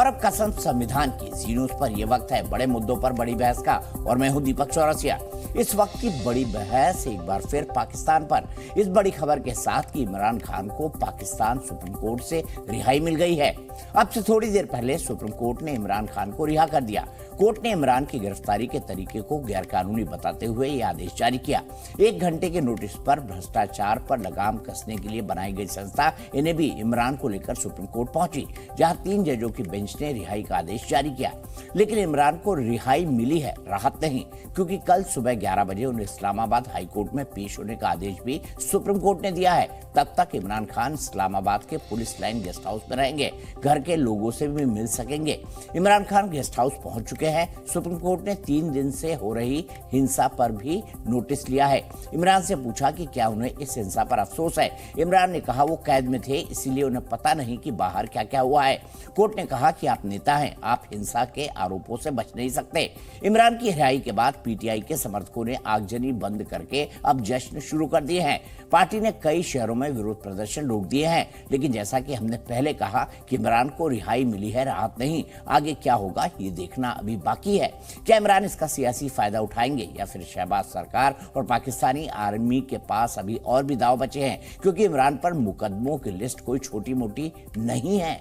और अब कसम संविधान की जी न्यूज पर यह वक्त है बड़े मुद्दों पर बड़ी बहस का, और मैं हूं दीपक चौरसिया। इस वक्त की बड़ी बहस एक बार फिर पाकिस्तान पर, इस बड़ी खबर के साथ कि इमरान खान को पाकिस्तान सुप्रीम कोर्ट से रिहाई मिल गई है। अब से थोड़ी देर पहले सुप्रीम कोर्ट ने इमरान खान को रिहा कर दिया। कोर्ट ने इमरान की गिरफ्तारी के तरीके को गैरकानूनी बताते हुए यह आदेश जारी किया। 1 घंटे के नोटिस पर भ्रष्टाचार पर लगाम कसने के लिए बनाई गई संस्था इन्हें भी इमरान को लेकर सुप्रीम कोर्ट पहुंची, जहां 3 जजों की बेंच ने रिहाई का आदेश जारी किया। लेकिन इमरान को रिहाई मिली है, राहत नहीं, क्योंकि कल सुबह 11 बजे उन्हें इस्लामाबाद हाई कोर्ट में पेश होने का आदेश भी सुप्रीम कोर्ट ने दिया है। तब तक इमरान खान इस्लामाबाद के पुलिस लाइन गेस्ट हाउस में रहेंगे, घर के लोगों से भी मिल सकेंगे। इमरान खान गेस्ट हाउस पहुंच चुके हैं। सुप्रीम कोर्ट ने 3 दिन से हो रही हिंसा पर भी नोटिस लिया है। इमरान से पूछा कि क्या उन्हें इस हिंसा पर अफसोस है। इमरान ने कहा वो कैद में थे, इसीलिए उन्हें पता नहीं कि बाहर क्या क्या हुआ है। कोर्ट ने कहा कि आप नेता हैं, आप हिंसा के आरोपों से बच नहीं सकते। इमरान की रिहाई के बाद पीटीआई के समर्थकों ने आगजनी बंद करके अब जश्न शुरू कर दिए हैं। पार्टी ने कई शहरों में विरोध प्रदर्शन रोक दिए हैं। लेकिन जैसा कि हमने पहले कहा कि इमरान को रिहाई मिली है, राहत नहीं। आगे क्या होगा ये देखना अभी बाकी है। क्या इमरान इसका सियासी फायदा उठाएंगे या फिर शहबाज सरकार और पाकिस्तानी आर्मी के पास अभी और भी दांव बचे हैं, क्योंकि इमरान पर मुकदमों की लिस्ट कोई छोटी मोटी नहीं है।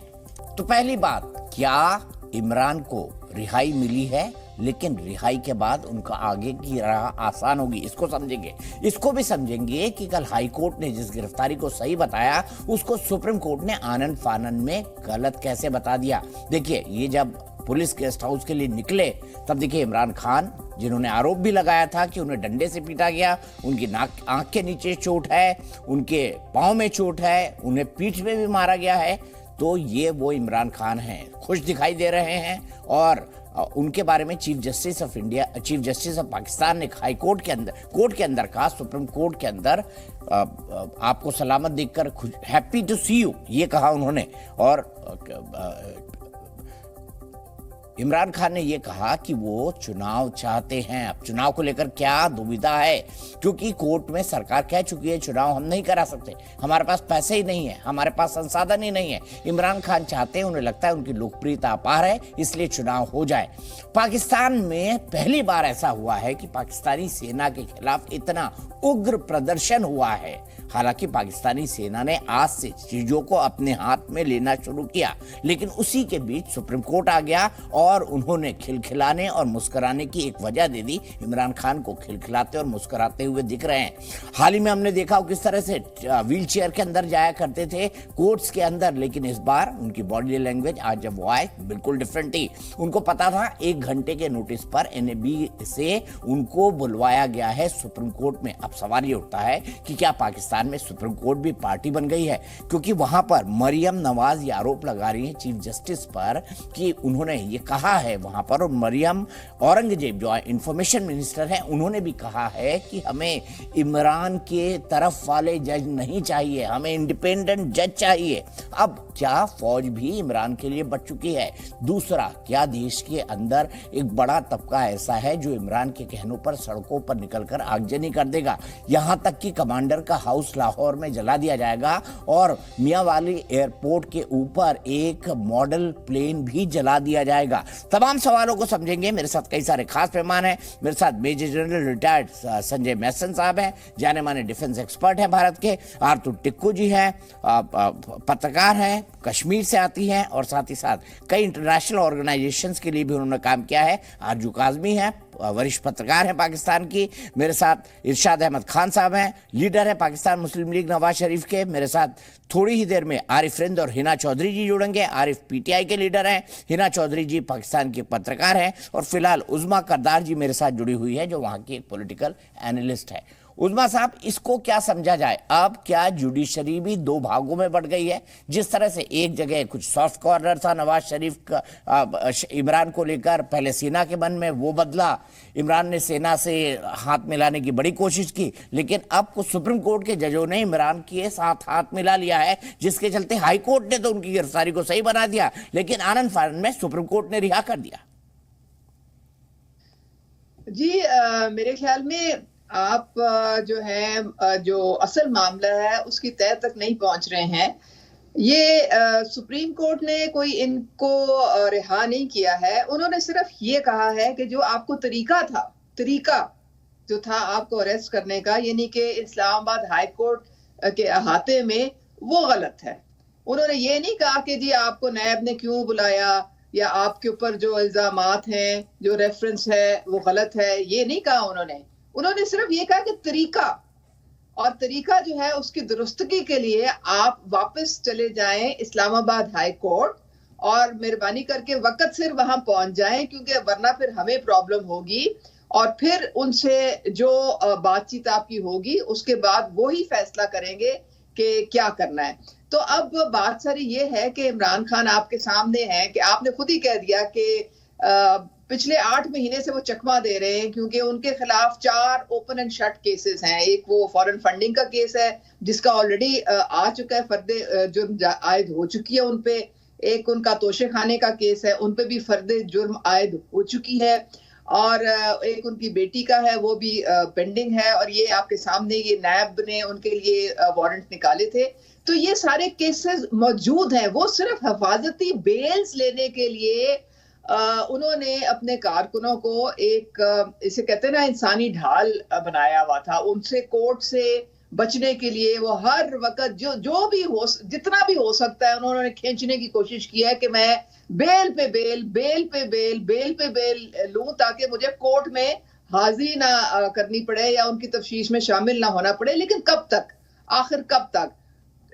तो पहली बात, क्या इमरान को रिहाई मिली है, लेकिन रिहाई के बाद उनका आगे की राह आसान होगी, इसको समझेंगे। इसको भी समझेंगे कि कल हाई कोर्ट ने जिस गिरफ्तारी को सही बताया, उसको सुप्रीम कोर्ट ने आनन फानन में गलत कैसे बता दिया। देखिए, ये जब पुलिस गेस्ट हाउस के लिए निकले, तब देखिए इमरान खान, जिन्होंने आरोप भी लगाया था कि उन्हें डंडे से पीटा गया, उनकी आंख के नीचे चोट है, उनके पांव में चोट है, उन्हें पीठ में भी मारा गया है, तो ये वो इमरान खान हैं, खुश दिखाई दे रहे हैं। और उनके बारे में चीफ जस्टिस ऑफ पाकिस्तान ने हाई कोर्ट के अंदर कहा, सुप्रीम कोर्ट के अंदर आपको सलामत देखकर हैप्पी टू सी यू, ये कहा उन्होंने। और इमरान खान ने यह कहा कि वो चुनाव चाहते हैं। अब चुनाव को लेकर क्या दुविधा है, क्योंकि कोर्ट में सरकार कह चुकी है चुनाव हम नहीं करा सकते, हमारे पास पैसे ही नहीं है, हमारे पास संसाधन ही नहीं है। इमरान खान चाहते हैं, उन्हें लगता है उनकी लोकप्रियता अपार है, इसलिए चुनाव हो जाए। पाकिस्तान में पहली बार ऐसा हुआ है कि पाकिस्तानी सेना के खिलाफ इतना उग्र प्रदर्शन हुआ है। हालांकि पाकिस्तानी सेना ने आज से चीजों को अपने हाथ में लेना शुरू किया, लेकिन उसी के बीच सुप्रीम कोर्ट आ गया और उन्होंने खिलखिलाने और मुस्कुराने की एक वजह दे दी। इमरान खान को खिलखिलाते और मुस्कुराते हुए दिख रहे हैं। हाल ही में हमने देखा किस तरह से व्हील चेयर के अंदर जाया करते थे कोर्ट्स के अंदर, लेकिन इस बार उनकी बॉडी लैंग्वेज आज जब वो आए बिल्कुल डिफरेंट थी। उनको पता था 1 घंटे के नोटिस पर एनएबी से उनको बुलवाया गया है सुप्रीम कोर्ट में। अब सवाल ये उठता है कि क्या पाकिस्तान में सुप्रीम कोर्ट भी पार्टी बन गई है, क्योंकि वहां पर मरियम नवाज ये आरोप लगा रही है चीफ जस्टिस पर कि उन्होंने ये कहा है वहां पर, और मरियम औरंगजेब जो इंफॉर्मेशन मिनिस्टर है, उन्होंने भी कहा है कि हमें इमरान के तरफ वाले जज नहीं चाहिए, हमें इंडिपेंडेंट जज चाहिए। अब क्या फौज भी इमरान के लिए बच चुकी है? दूसरा, क्या देश के अंदर एक बड़ा तबका ऐसा है जो इमरान के कहनों पर सड़कों पर निकलकर आगजनी कर देगा? यहां तक कि कमांडर का हाउस लाहौर में जला दिया जाएगा और मियांवाली एयरपोर्ट के ऊपर एक मॉडल प्लेन भी जला दिया जाएगा। तमाम सवालों को समझेंगे। मेरे साथ कई सारे खास मेहमान हैं। मेरे साथ मेजर जनरल रिटायर्ड संजय मैसन साहब हैं, जाने माने डिफेंस एक्सपर्ट हैं भारत के। आरतू टिक्कू जी हैं, पत्रकार हैं, कश्मीर से आती हैं, और साथ ही साथ कई इंटरनेशनल ऑर्गेनाइजेशंस के लिए भी उन्होंने काम किया है। आरजू काजमी हैं, वरिष्ठ पत्रकार हैं पाकिस्तान की। मेरे साथ इरशाद अहमद खान साहब हैं, लीडर है पाकिस्तान मुस्लिम लीग नवाज शरीफ के। मेरे साथ थोड़ी ही देर में आरिफ रिंद और हिना चौधरी जी जुड़ेंगे। आरिफ पीटीआई के लीडर हैं, हिना चौधरी जी पाकिस्तान के पत्रकार हैं, और फिलहाल उज़मा करदार जी मेरे साथ जुड़ी हुई है, जो वहां की एक पॉलिटिकल एनालिस्ट है। उज़मा साहब, इसको क्या समझा जाए? अब क्या जुडिशरी भी 2 भागों में बढ़ गई है? जिस तरह से एक जगह कुछ सॉफ्ट कॉर्नर था नवाज शरीफ का इमरान को लेकर, पहले सेना के मन में वो बदला, इमरान ने सेना से हाथ मिलाने की बड़ी कोशिश की, लेकिन अब कुछ सुप्रीम कोर्ट के जजों ने इमरान के साथ हाथ मिला लिया है, जिसके चलते हाई कोर्ट ने तो उनकी गिरफ्तारी को सही बना दिया, लेकिन आनन फानन में सुप्रीम कोर्ट ने रिहा कर दिया। जी, मेरे ख्याल में आप जो असल मामला है उसकी तह तक नहीं पहुंच रहे हैं। ये सुप्रीम कोर्ट ने कोई इनको रिहा नहीं किया है। उन्होंने सिर्फ ये कहा है कि जो आपको तरीका जो था आपको अरेस्ट करने का, यानी कि इस्लामाबाद हाई कोर्ट के अहाते में, वो गलत है। उन्होंने ये नहीं कहा कि जी आपको नैब ने क्यों बुलाया या आपके ऊपर जो इल्जामात हैं, जो रेफरेंस है वो गलत है, ये नहीं कहा उन्होंने सिर्फ ये कहा कि तरीका जो है उसकी दुरुस्तगी के लिए आप वापस चले जाएं इस्लामाबाद हाई कोर्ट और मेहरबानी करके वक्त सिर वहां पहुंच जाएं, क्योंकि वरना फिर हमें प्रॉब्लम होगी और फिर उनसे जो बातचीत आपकी होगी उसके बाद वो ही फैसला करेंगे कि क्या करना है। तो अब बात सारी ये है कि इमरान खान आपके सामने है कि आपने खुद ही कह दिया कि पिछले 8 महीने से वो चकमा दे रहे हैं, क्योंकि उनके खिलाफ 4 ओपन एंड शट केसेस हैं। एक वो फॉरेन फंडिंग का केस है जिसका ऑलरेडी आ चुका है, फर्दे जुर्म आयद हो चुकी है उनपे। एक उनका तोशे खाने का केस है, उनपे भी फर्दे जुर्म आयद हो चुकी है। और एक उनकी बेटी का है, वो भी पेंडिंग है। और ये आपके सामने, ये नैब ने उनके लिए वारंट निकाले थे। तो ये सारे केसेस मौजूद हैं। वो सिर्फ हिफाजती बेल्स लेने के लिए उन्होंने अपने कारकुनों को एक इसे कहते हैं ना इंसानी ढाल बनाया हुआ था। उनसे कोर्ट से बचने के लिए वो हर वक्त जो भी हो, जितना भी हो सकता है उन्होंने खींचने की कोशिश की है कि मैं बेल पे बेल लूं, ताकि मुझे कोर्ट में हाजिरी ना करनी पड़े या उनकी तफ्तीश में शामिल ना होना पड़े। लेकिन कब तक, आखिर कब तक?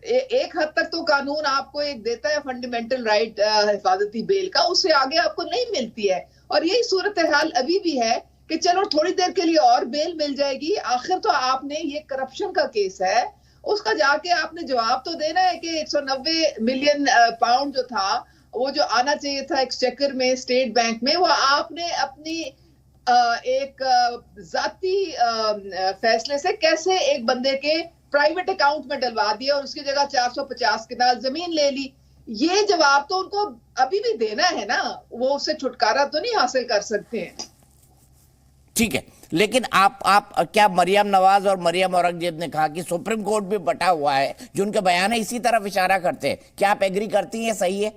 एक हद तक तो कानून आपको एक देता है फंडामेंटल राइट हिफाजती बेल का, उससे आगे आपको नहीं मिलती है। और यही सूरत हाल अभी भी है कि चलो थोड़ी देर के लिए और बेल मिल जाएगी। आखिर तो आपने, ये करप्शन का केस है, उसका जाके आपने जवाब तो देना है कि 190 मिलियन पाउंड जो था, वो जो आना चाहिए था एक्सचेकर में, स्टेट बैंक में, वो आपने अपनी एक जाती फैसले से कैसे एक बंदे के प्राइवेट अकाउंट में डलवा दिया और उसकी जगह 450 कनाल जमीन ले ली। ये जवाब तो उनको अभी भी देना है ना, वो उससे छुटकारा तो नहीं हासिल कर सकते हैं। ठीक है, लेकिन आप क्या मरियम नवाज और मरियम औरंगजेब ने कहा कि सुप्रीम कोर्ट भी बटा हुआ है, जो उनके बयान है इसी तरफ इशारा करते हैं, क्या आप एग्री करती हैं? सही है?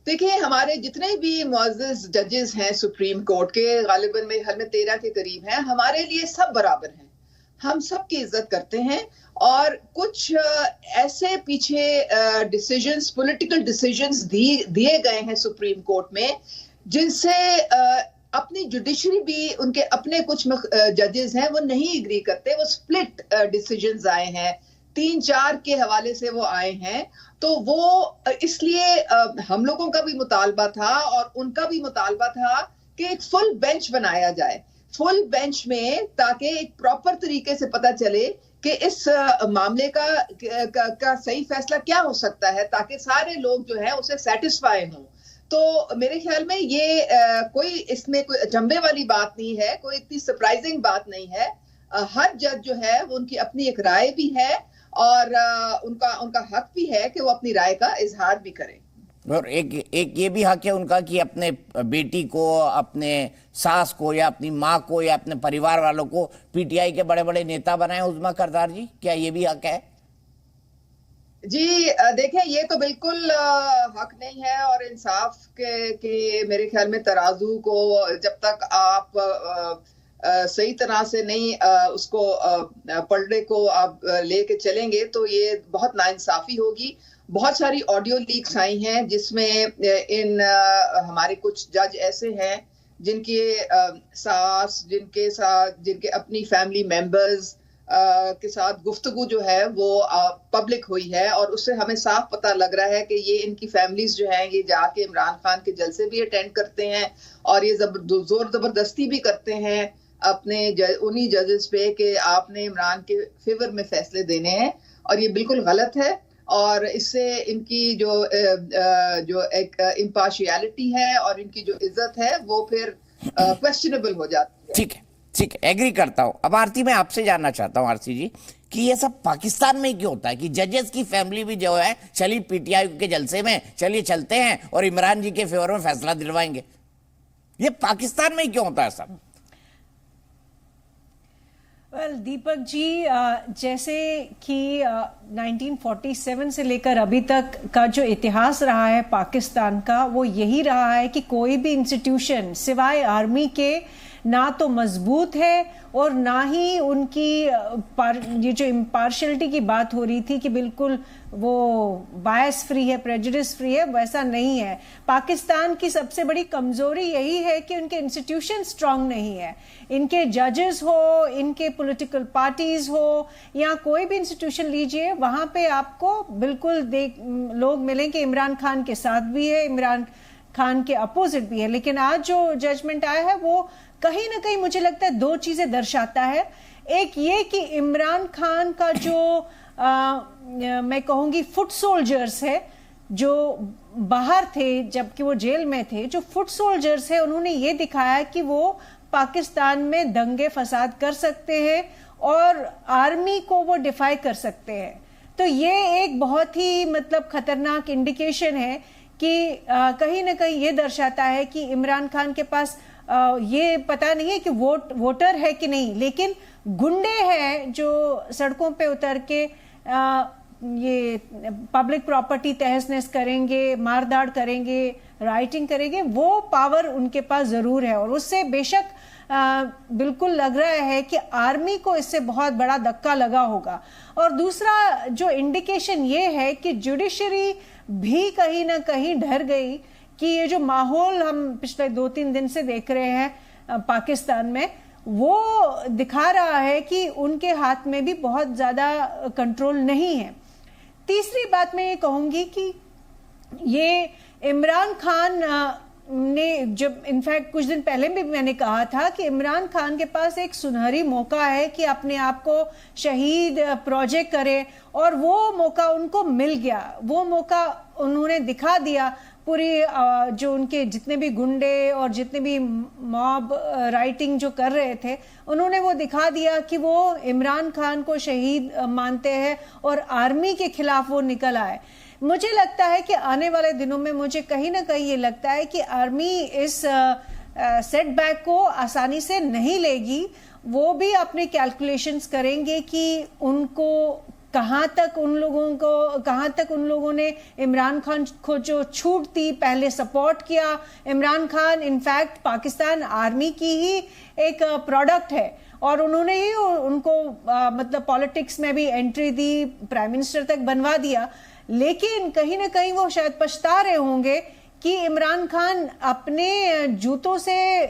देखिए, हमारे जितने भी मुअज़्ज़ज़ जजेस हैं सुप्रीम कोर्ट के, गालिबन मेरे ख्याल में 13 के करीब हैं, हमारे लिए सब बराबर हैं। हम सब की इज्जत करते हैं। और कुछ ऐसे पीछे डिसीजंस, पॉलिटिकल डिसीजंस दिए गए हैं सुप्रीम कोर्ट में, जिनसे अपनी जुडिशरी भी, उनके अपने कुछ जजेस हैं, वो नहीं एग्री करते। वो स्प्लिट डिसीजंस आए हैं, 3-4 के हवाले से वो आए हैं। तो वो इसलिए हम लोगों का भी मुतालबा था और उनका भी मुतालबा था कि एक फुल बेंच बनाया जाए, फुल बेंच में, ताकि एक प्रॉपर तरीके से पता चले कि इस मामले का सही फैसला क्या हो सकता है, ताकि सारे लोग जो है उसे सेटिस्फाई हों। तो मेरे ख्याल में ये कोई इसमें कोई अचंभे वाली बात नहीं है, कोई इतनी सरप्राइजिंग बात नहीं है। हर जज जो है वो, उनकी अपनी एक राय भी है और उनका हक भी है कि वो अपनी राय का इजहार भी करें। और एक ये भी हक है उनका कि अपने बेटी को, अपने सास को या अपनी माँ को या अपने परिवार वालों को पीटीआई के बड़े बड़े नेता बनाए। उज़्मा करदार जी, क्या ये भी हक है? जी देखें, ये तो बिल्कुल हक नहीं है। और इंसाफ के मेरे ख्याल में तराजू को जब तक आप सही तरह से नहीं उसको पलड़े को आप लेके चलेंगे, तो ये बहुत नाइंसाफी होगी। बहुत सारी ऑडियो लीक्स आई हैं जिसमें हमारे कुछ जज ऐसे हैं जिनके सास, जिनके अपनी फैमिली मेंबर्स के साथ गुफ्तगू जो है वो पब्लिक हुई है, और उससे हमें साफ पता लग रहा है कि ये इनकी फैमिलीज जो हैं, ये जाके इमरान खान के जलसे भी अटेंड करते हैं और ये जोर जबरदस्ती भी करते हैं अपने उन्हीं जजेस पे कि आपने इमरान के फेवर में फैसले देने हैं। और ये बिल्कुल गलत है और इससे इनकी जो एक इम्पार्शियलिटी है और इनकी जो इज्जत है वो फिर क्वेश्चनेबल हो जाती है। ठीक है, ठीक है, एग्री करता हूं। अब आरती, मैं आपसे जानना चाहता हूं आरती जी, कि ये सब पाकिस्तान में क्यों होता है कि जजेस की फैमिली भी जो है, चलिए पीटीआई के जलसे में चलिए चलते हैं और इमरान जी के फेवर में फैसला दिलवाएंगे। ये पाकिस्तान में क्यों होता है सब? वेल दीपक जी, जैसे कि 1947 से लेकर अभी तक का जो इतिहास रहा है पाकिस्तान का, वो यही रहा है कि कोई भी इंस्टीट्यूशन सिवाय आर्मी के ना तो मजबूत है और ना ही उनकी ये जो इम्पार्शलिटी की बात हो रही थी कि बिल्कुल वो बायस फ्री है, प्रेजुडिस फ्री है, वैसा नहीं है। पाकिस्तान की सबसे बड़ी कमजोरी यही है कि उनके इंस्टीट्यूशन स्ट्रांग नहीं है। इनके जजेस हो, इनके पॉलिटिकल पार्टीज हो, या कोई भी इंस्टीट्यूशन लीजिए, वहां पे आपको बिल्कुल लोग मिलेंगे इमरान खान के साथ भी है, इमरान खान के अपोजिट भी है। लेकिन आज जो जजमेंट आया है वो कहीं ना कहीं मुझे लगता है दो चीजें दर्शाता है। एक ये कि इमरान खान का जो मैं कहूंगी फुट सोल्जर्स है, जो बाहर थे जबकि वो जेल में थे, जो फुट सोल्जर्स है, उन्होंने ये दिखाया कि वो पाकिस्तान में दंगे फसाद कर सकते हैं और आर्मी को वो डिफाई कर सकते हैं। तो ये एक बहुत ही मतलब खतरनाक इंडिकेशन है कि कहीं ना कहीं ये दर्शाता है कि इमरान खान के पास ये पता नहीं है कि वोटर है कि नहीं, लेकिन गुंडे हैं जो सड़कों पे उतर के ये पब्लिक प्रॉपर्टी तहस नहस करेंगे, मारधाड़ करेंगे, राइटिंग करेंगे। वो पावर उनके पास जरूर है और उससे बेशक बिल्कुल लग रहा है कि आर्मी को इससे बहुत बड़ा धक्का लगा होगा। और दूसरा जो इंडिकेशन ये है कि जुडिशरी भी कहीं ना कहीं डर गई कि ये जो माहौल हम पिछले 2-3 दिन से देख रहे हैं पाकिस्तान में, वो दिखा रहा है कि उनके हाथ में भी बहुत ज्यादा कंट्रोल नहीं है। तीसरी बात मैं ये कहूंगी कि ये इमरान खान ने जब इनफैक्ट कुछ दिन पहले भी मैंने कहा था कि इमरान खान के पास एक सुनहरी मौका है कि अपने आप को शहीद प्रोजेक्ट करे, और वो मौका उनको मिल गया। वो मौका उन्होंने दिखा दिया। पूरी जो उनके जितने भी गुंडे और जितने भी मॉब राइटिंग जो कर रहे थे, उन्होंने वो दिखा दिया कि वो इमरान खान को शहीद मानते हैं और आर्मी के खिलाफ वो निकल आए। मुझे लगता है कि आने वाले दिनों में मुझे कहीं ना कहीं ये लगता है कि आर्मी इस सेटबैक को आसानी से नहीं लेगी। वो भी अपने कैलकुलेशंस करेंगे कि उनको कहाँ तक उन लोगों ने इमरान खान को जो छूट थी पहले सपोर्ट किया। इमरान खान इनफैक्ट पाकिस्तान आर्मी की ही एक प्रोडक्ट है और उन्होंने ही उनको मतलब पॉलिटिक्स में भी एंट्री दी, प्राइम मिनिस्टर तक बनवा दिया। लेकिन कहीं ना कहीं वो शायद पछता रहे होंगे कि इमरान खान अपने जूतों से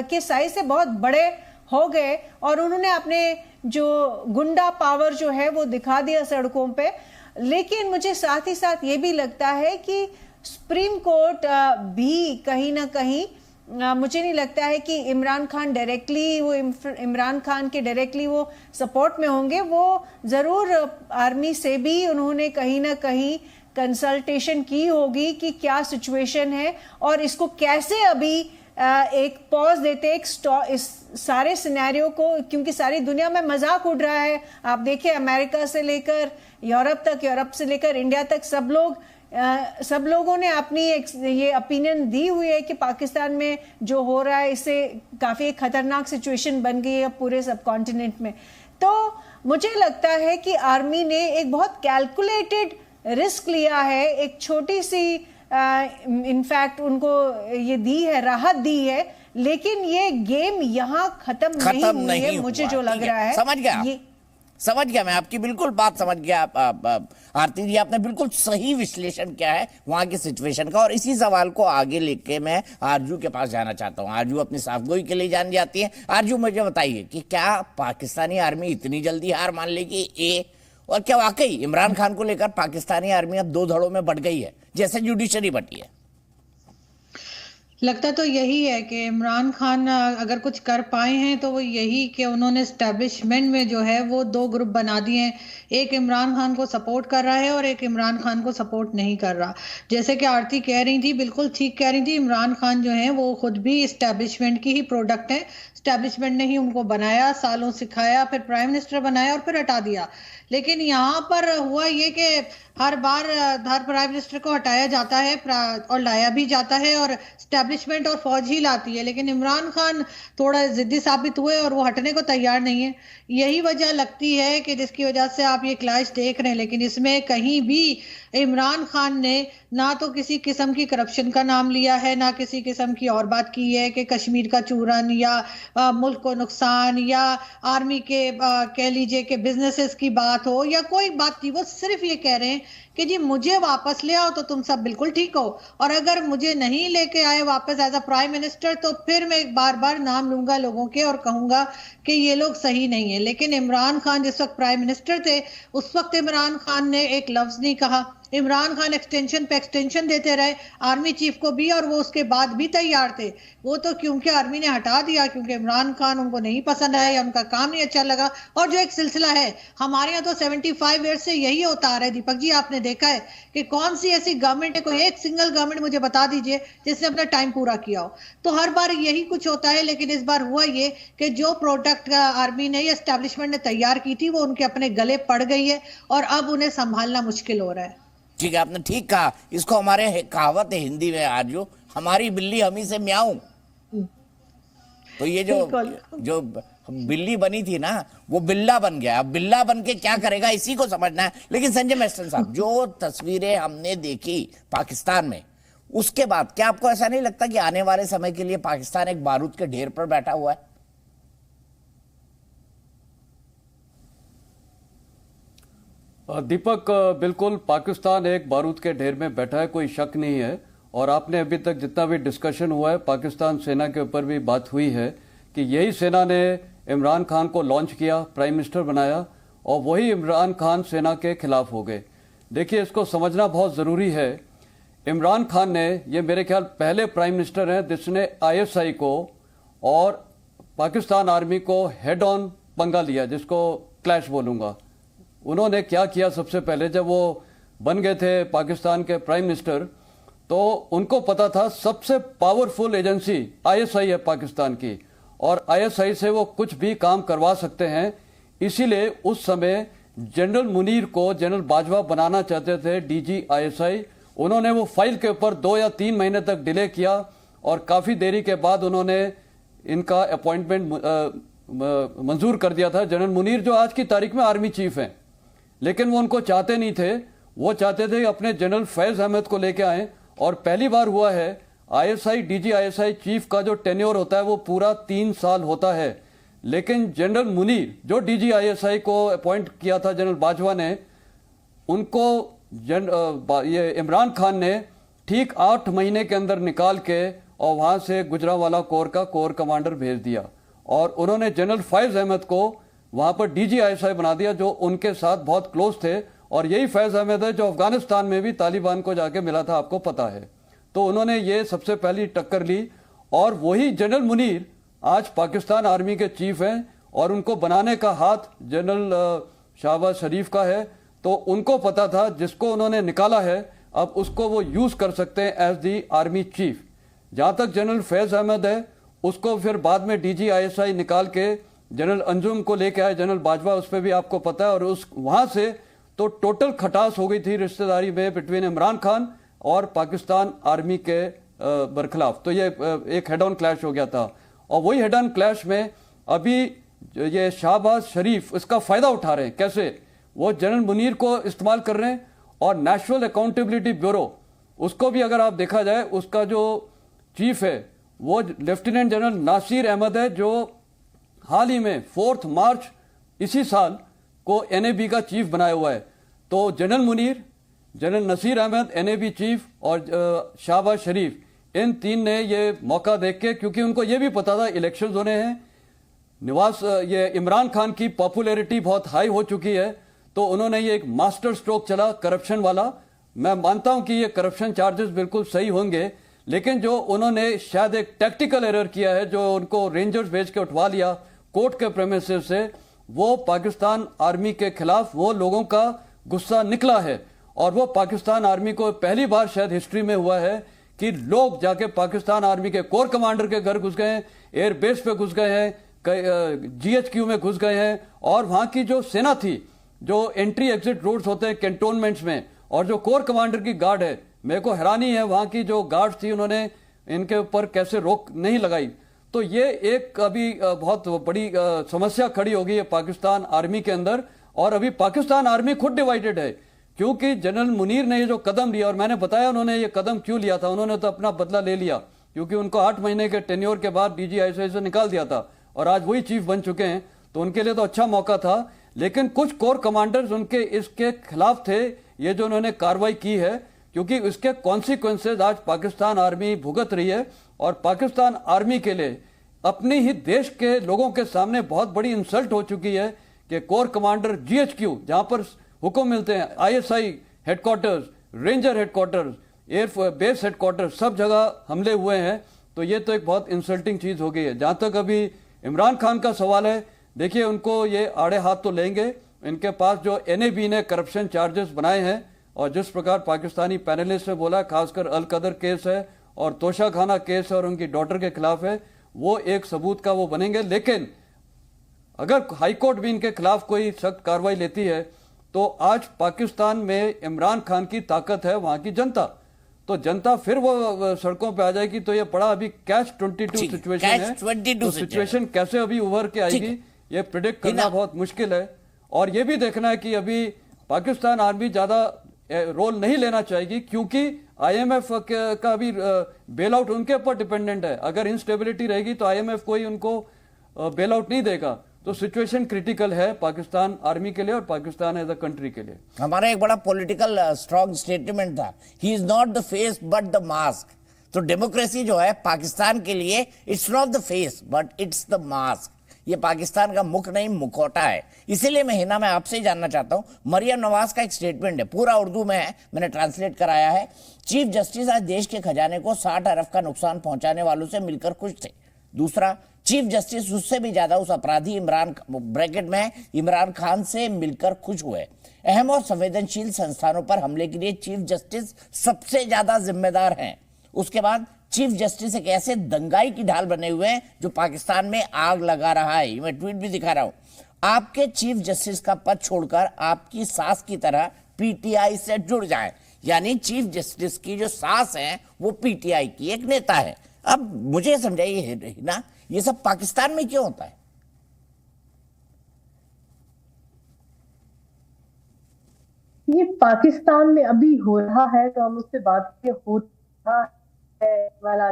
के साइज से बहुत बड़े हो गए और उन्होंने अपने जो गुंडा पावर जो है वो दिखा दिया सड़कों पे। लेकिन मुझे साथ ही साथ ये भी लगता है कि सुप्रीम कोर्ट भी कहीं ना कहीं मुझे नहीं लगता है कि इमरान खान डायरेक्टली वो इमरान खान के डायरेक्टली वो सपोर्ट में होंगे। वो जरूर आर्मी से भी उन्होंने कहीं ना कहीं कंसल्टेशन की होगी कि क्या सिचुएशन है और इसको कैसे अभी एक पॉज देते इस सारे सिनेरियो को, क्योंकि सारी दुनिया में मजाक उड़ रहा है। आप देखिए अमेरिका से लेकर यूरोप तक, यूरोप से लेकर इंडिया तक सब लोगों ने अपनी ये ओपिनियन दी हुई है कि पाकिस्तान में जो हो रहा है इससे काफी खतरनाक सिचुएशन बन गई है पूरे सब कॉन्टिनेंट में। तो मुझे लगता है कि आर्मी ने एक बहुत कैलकुलेटेड रिस्क लिया है, एक छोटी सी इनफैक्ट उनको ये दी है, राहत दी है, लेकिन ये गेम यहाँ खत्म नहीं हुई है मुझे जो लग रहा है। समझ गया मैं आपकी बिल्कुल बात समझ गया। आरती जी आपने बिल्कुल सही विश्लेषण किया है वहां की सिचुएशन का। और इसी सवाल को आगे लेके मैं आरजू के पास जाना चाहता हूं। आरजू अपनी साफगोई के लिए जान जाती है। आरजू मुझे बताइए कि क्या पाकिस्तानी आर्मी इतनी जल्दी हार मान लेगी और क्या वाकई इमरान खान को लेकर पाकिस्तानी आर्मी अब दो धड़ों में बट गई है जैसे जुडिशरी बटी है? लगता तो यही है कि इमरान खान अगर कुछ कर पाए हैं तो वो यही कि उन्होंने एस्टेब्लिशमेंट में जो है वो दो ग्रुप बना दिए हैं। एक इमरान खान को सपोर्ट कर रहा है और एक इमरान खान को सपोर्ट नहीं कर रहा। जैसे कि आरती कह रही थी, बिल्कुल ठीक कह रही थी, इमरान खान जो है वो खुद भी एस्टेब्लिशमेंट की ही प्रोडक्ट है। स्टैब्लिशमेंट ने ही उनको बनाया, सालों सिखाया, फिर प्राइम मिनिस्टर बनाया और फिर हटा दिया। लेकिन यहाँ पर हुआ ये कि हर बार हर प्राइम मिनिस्टर को हटाया जाता है और लाया भी जाता है और स्टैब्लिशमेंट और फौज ही लाती है, लेकिन इमरान खान थोड़ा जिद्दी साबित हुए और वो हटने को तैयार नहीं है। यही वजह लगती है कि जिसकी वजह से आप ये क्लैश देख रहे हैं। लेकिन इसमें कहीं भी इमरान खान ने ना तो किसी किस्म की करप्शन का नाम लिया है, ना किसी किस्म की और बात की है कि कश्मीर का चूरन या मुल्क को नुकसान या आर्मी के कह लीजिए कि बिजनेसेस की बात हो या कोई बात थी। वो सिर्फ ये कह रहे हैं कि जी मुझे वापस ले आओ तो तुम सब बिल्कुल ठीक हो, और अगर मुझे नहीं लेके आए वापस एज अ प्राइम मिनिस्टर तो फिर मैं बार बार नाम लूंगा लोगों के और कहूंगा कि ये लोग सही नहीं है। लेकिन इमरान खान जिस वक्त प्राइम मिनिस्टर थे उस वक्त इमरान खान ने एक लफ्ज नहीं कहा। इमरान खान एक्सटेंशन पे एक्सटेंशन देते रहे आर्मी चीफ को भी, और वो उसके बाद भी तैयार थे। वो तो क्योंकि आर्मी ने हटा दिया क्योंकि इमरान खान उनको नहीं पसंद आया या उनका काम नहीं अच्छा लगा। और जो एक सिलसिला है हमारे यहाँ तो 75 ईयर से यही होता आ रहा है। दीपक जी आपने देखा है कि कौन सी ऐसी गवर्नमेंट है, कोई एक सिंगल गवर्नमेंट मुझे बता दीजिए जिसने अपना टाइम पूरा किया हो। तो हर बार यही कुछ होता है। लेकिन इस बार हुआ ये कि जो प्रोडक्ट आर्मी ने या एस्टेब्लिशमेंट ने तैयार की थी वो उनके अपने गले पड़ गई है और अब उन्हें संभालना मुश्किल हो रहा है। ठीक है, आपने ठीक कहा। इसको हमारे कहावत है हिंदी में आज, जो हमारी बिल्ली हमी से म्याऊं। तो ये जो बिल्ली बनी थी ना वो बिल्ला बन गया। अब बिल्ला बन के क्या करेगा इसी को समझना है। लेकिन संजय मेस्टन साहब, जो तस्वीरें हमने देखी पाकिस्तान में, उसके बाद क्या आपको ऐसा नहीं लगता कि आने वाले समय के लिए पाकिस्तान एक बारूद के ढेर पर बैठा हुआ है? दीपक, बिल्कुल पाकिस्तान एक बारूद के ढेर में बैठा है, कोई शक नहीं है। और आपने अभी तक जितना भी डिस्कशन हुआ है पाकिस्तान सेना के ऊपर भी बात हुई है कि यही सेना ने इमरान खान को लॉन्च किया, प्राइम मिनिस्टर बनाया, और वही इमरान खान सेना के खिलाफ हो गए। देखिए, इसको समझना बहुत ज़रूरी है। इमरान खान ने, ये मेरे ख्याल पहले प्राइम मिनिस्टर हैं जिसने ISI को और पाकिस्तान आर्मी को हेड ऑन पंगा लिया, जिसको क्लैश बोलूँगा। उन्होंने क्या किया, सबसे पहले जब वो बन गए थे पाकिस्तान के प्राइम मिनिस्टर तो उनको पता था सबसे पावरफुल एजेंसी ISI है पाकिस्तान की, और ISI से वो कुछ भी काम करवा सकते हैं। इसीलिए उस समय जनरल मुनीर को जनरल बाजवा बनाना चाहते थे DG ISI। उन्होंने वो फाइल के ऊपर 2 या 3 महीने तक डिले किया और काफ़ी देरी के बाद उन्होंने इनका अपॉइंटमेंट मंजूर कर दिया था। जनरल मुनीर जो आज की तारीख में आर्मी चीफ हैं, लेकिन वो उनको चाहते नहीं थे। वो चाहते थे अपने जनरल फैज अहमद को लेके आए, और पहली बार हुआ है ISI DG ISI चीफ का जो टेन्योर होता है वो पूरा 3 साल होता है। लेकिन जनरल मुनीर जो DG ISI को अपॉइंट किया था जनरल बाजवा ने, उनको ये इमरान खान ने ठीक 8 महीने के अंदर निकाल के और वहां से गुजरांवाला कोर का कोर कमांडर भेज दिया, और उन्होंने जनरल फैज अहमद को वहां पर DG ISI बना दिया, जो उनके साथ बहुत क्लोज थे। और यही फैज अहमद है जो अफगानिस्तान में भी तालिबान को जाके मिला था, आपको पता है। तो उन्होंने ये सबसे पहली टक्कर ली, और वही जनरल मुनीर आज पाकिस्तान आर्मी के चीफ हैं, और उनको बनाने का हाथ जनरल शहबाज शरीफ का है। तो उनको पता था जिसको उन्होंने निकाला है अब उसको वो यूज कर सकते हैं एज दी आर्मी चीफ। जहां तक जनरल फैज अहमद है, उसको फिर बाद में DG ISI निकाल के जनरल अंजुम को लेके आए जनरल बाजवा, उस पर भी आपको पता है। और उस वहां से तो टोटल खटास हो गई थी रिश्तेदारी में बिटवीन इमरान खान और पाकिस्तान आर्मी के बरखिलाफ। तो ये एक हेड ऑन क्लैश हो गया था, और वही हेड ऑन क्लैश में अभी ये शहबाज शरीफ इसका फायदा उठा रहे हैं। कैसे? वो जनरल मुनीर को इस्तेमाल कर रहे हैं, और नेशनल अकाउंटेबिलिटी ब्यूरो, उसको भी अगर आप देखा जाए उसका जो चीफ है वो लेफ्टिनेंट जनरल नासिर अहमद है, जो हाल ही में 4 मार्च इसी साल को NAB का चीफ बनाया हुआ है। तो general Munir, general Nasir Ahmed NAB chief, और शहबाज शरीफ, इन 3 ने ये मौका देख के, क्योंकि उनको ये भी पता था इलेक्शंस होने हैं, ये इमरान खान की पॉपुलैरिटी बहुत हाई हो चुकी है, तो उन्होंने ये एक मास्टर स्ट्रोक चला करप्शन वाला। मैं मानता हूं कि ये करप्शन चार्जेस बिल्कुल सही होंगे, लेकिन जो उन्होंने शायद एक टैक्टिकल एरर किया है, जो उनको रेंजर्स भेज के उठवा लिया कोर्ट के प्रेमिसेस से, वो पाकिस्तान आर्मी के खिलाफ वो लोगों का गुस्सा निकला है। और वो पाकिस्तान आर्मी को पहली बार शायद हिस्ट्री में हुआ है कि लोग जाके पाकिस्तान आर्मी के कोर कमांडर के घर घुस गए हैं, एयर बेस पे घुस गए हैं, GHQ में घुस गए हैं, और वहां की जो सेना थी, जो एंट्री एग्जिट रोड्स होते हैं कैंटोनमेंट्स में, और जो कोर कमांडर की गार्ड है, मेरे को हैरानी है वहां की जो गार्ड थी उन्होंने इनके ऊपर कैसे रोक नहीं लगाई। तो ये एक अभी बहुत बड़ी समस्या खड़ी हो गई है पाकिस्तान आर्मी के अंदर, और अभी पाकिस्तान आर्मी खुद डिवाइडेड है, क्योंकि जनरल मुनीर ने ये जो कदम लिया, और मैंने बताया उन्होंने ये कदम क्यों लिया था, उन्होंने तो अपना बदला ले लिया, क्योंकि उनको 8 महीने के टेन्योर के बाद DGISI से निकाल दिया था और आज वही चीफ बन चुके हैं, तो उनके लिए तो अच्छा मौका था। लेकिन कुछ कोर कमांडर्स उनके इसके खिलाफ थे, ये जो उन्होंने कार्रवाई की है, क्योंकि इसके कॉन्सिक्वेंसेज आज पाकिस्तान आर्मी भुगत रही है, और पाकिस्तान आर्मी के लिए अपने ही देश के लोगों के सामने बहुत बड़ी इंसल्ट हो चुकी है कि कोर कमांडर GHQ, जहां पर हुक्म मिलते हैं, ISI headquarters, ranger headquarters, air base headquarters, सब जगह हमले हुए हैं। तो ये तो एक बहुत इंसल्टिंग चीज हो गई है। जहां तक अभी इमरान खान का सवाल है, देखिए उनको ये आड़े हाथ तो लेंगे, इनके पास जो NAB ने करप्शन चार्जेस बनाए हैं, और जिस प्रकार पाकिस्तानी पैनलिस्ट ने बोला, खासकर अल कदर केस है और तोशा खाना केस है और उनकी डॉटर के खिलाफ है, वो एक सबूत का वो बनेंगे। लेकिन अगर हाईकोर्ट भी इनके खिलाफ कोई सख्त कार्रवाई लेती है, तो आज पाकिस्तान में इमरान खान की ताकत है वहां की जनता, तो जनता फिर वो सड़कों पे आ जाएगी। तो ये बड़ा अभी catch-22 सिचुएशन है, तो सिचुएशन कैसे अभी उभर के आएगी ये प्रिडिक्ट करना बहुत मुश्किल है। और ये भी देखना है कि अभी पाकिस्तान आर्मी ज्यादा रोल नहीं लेना चाहेगी, क्योंकि IMF का भी बेल आउट उनके ऊपर डिपेंडेंट है। अगर इंस्टेबिलिटी रहेगी तो IMF कोई उनको बेल आउट नहीं देगा। तो सिचुएशन क्रिटिकल है पाकिस्तान आर्मी के लिए और पाकिस्तान एज अ कंट्री के लिए। हमारा एक बड़ा पॉलिटिकल स्ट्रॉन्ग स्टेटमेंट था, he is not the face but the mask. तो डेमोक्रेसी जो है पाकिस्तान के लिए, it's not the face but it's the mask. ये पाकिस्तान का मुख नहीं, मुखौटा है। इसीलिए मैं हिना, मैं आपसे ही जानना चाहता हूं, मरियम नवाज का एक स्टेटमेंट है, पूरा उर्दू में है, मैंने ट्रांसलेट कराया है। चीफ जस्टिस आज देश के खजाने को 60 अरब का नुकसान पहुंचाने वालों से मिलकर खुश थे। दूसरा, चीफ जस्टिस उससे भी ज्यादा उस अपराधी इमरान, ब्रैकेट में इमरान खान से मिलकर खुश हुए। अहम और संवेदनशील संस्थानों पर हमले के लिए चीफ जस्टिस सबसे ज्यादा जिम्मेदार हैं। उसके बाद चीफ जस्टिस एक ऐसे दंगाई की ढाल बने हुए हैं जो पाकिस्तान में आग लगा रहा है। मैं ट्वीट भी दिखा रहा हूं, आपके चीफ जस्टिस का पद छोड़कर आपकी सास की तरह PTI से जुड़ जाएं। यानी चीफ जस्टिस की जो सास है वो PTI की एक नेता है। अब मुझे समझाइए ना, ये सब पाकिस्तान में क्यों होता है? ये पाकिस्तान में अभी हो रहा है, तो हम उससे बात होता है वाला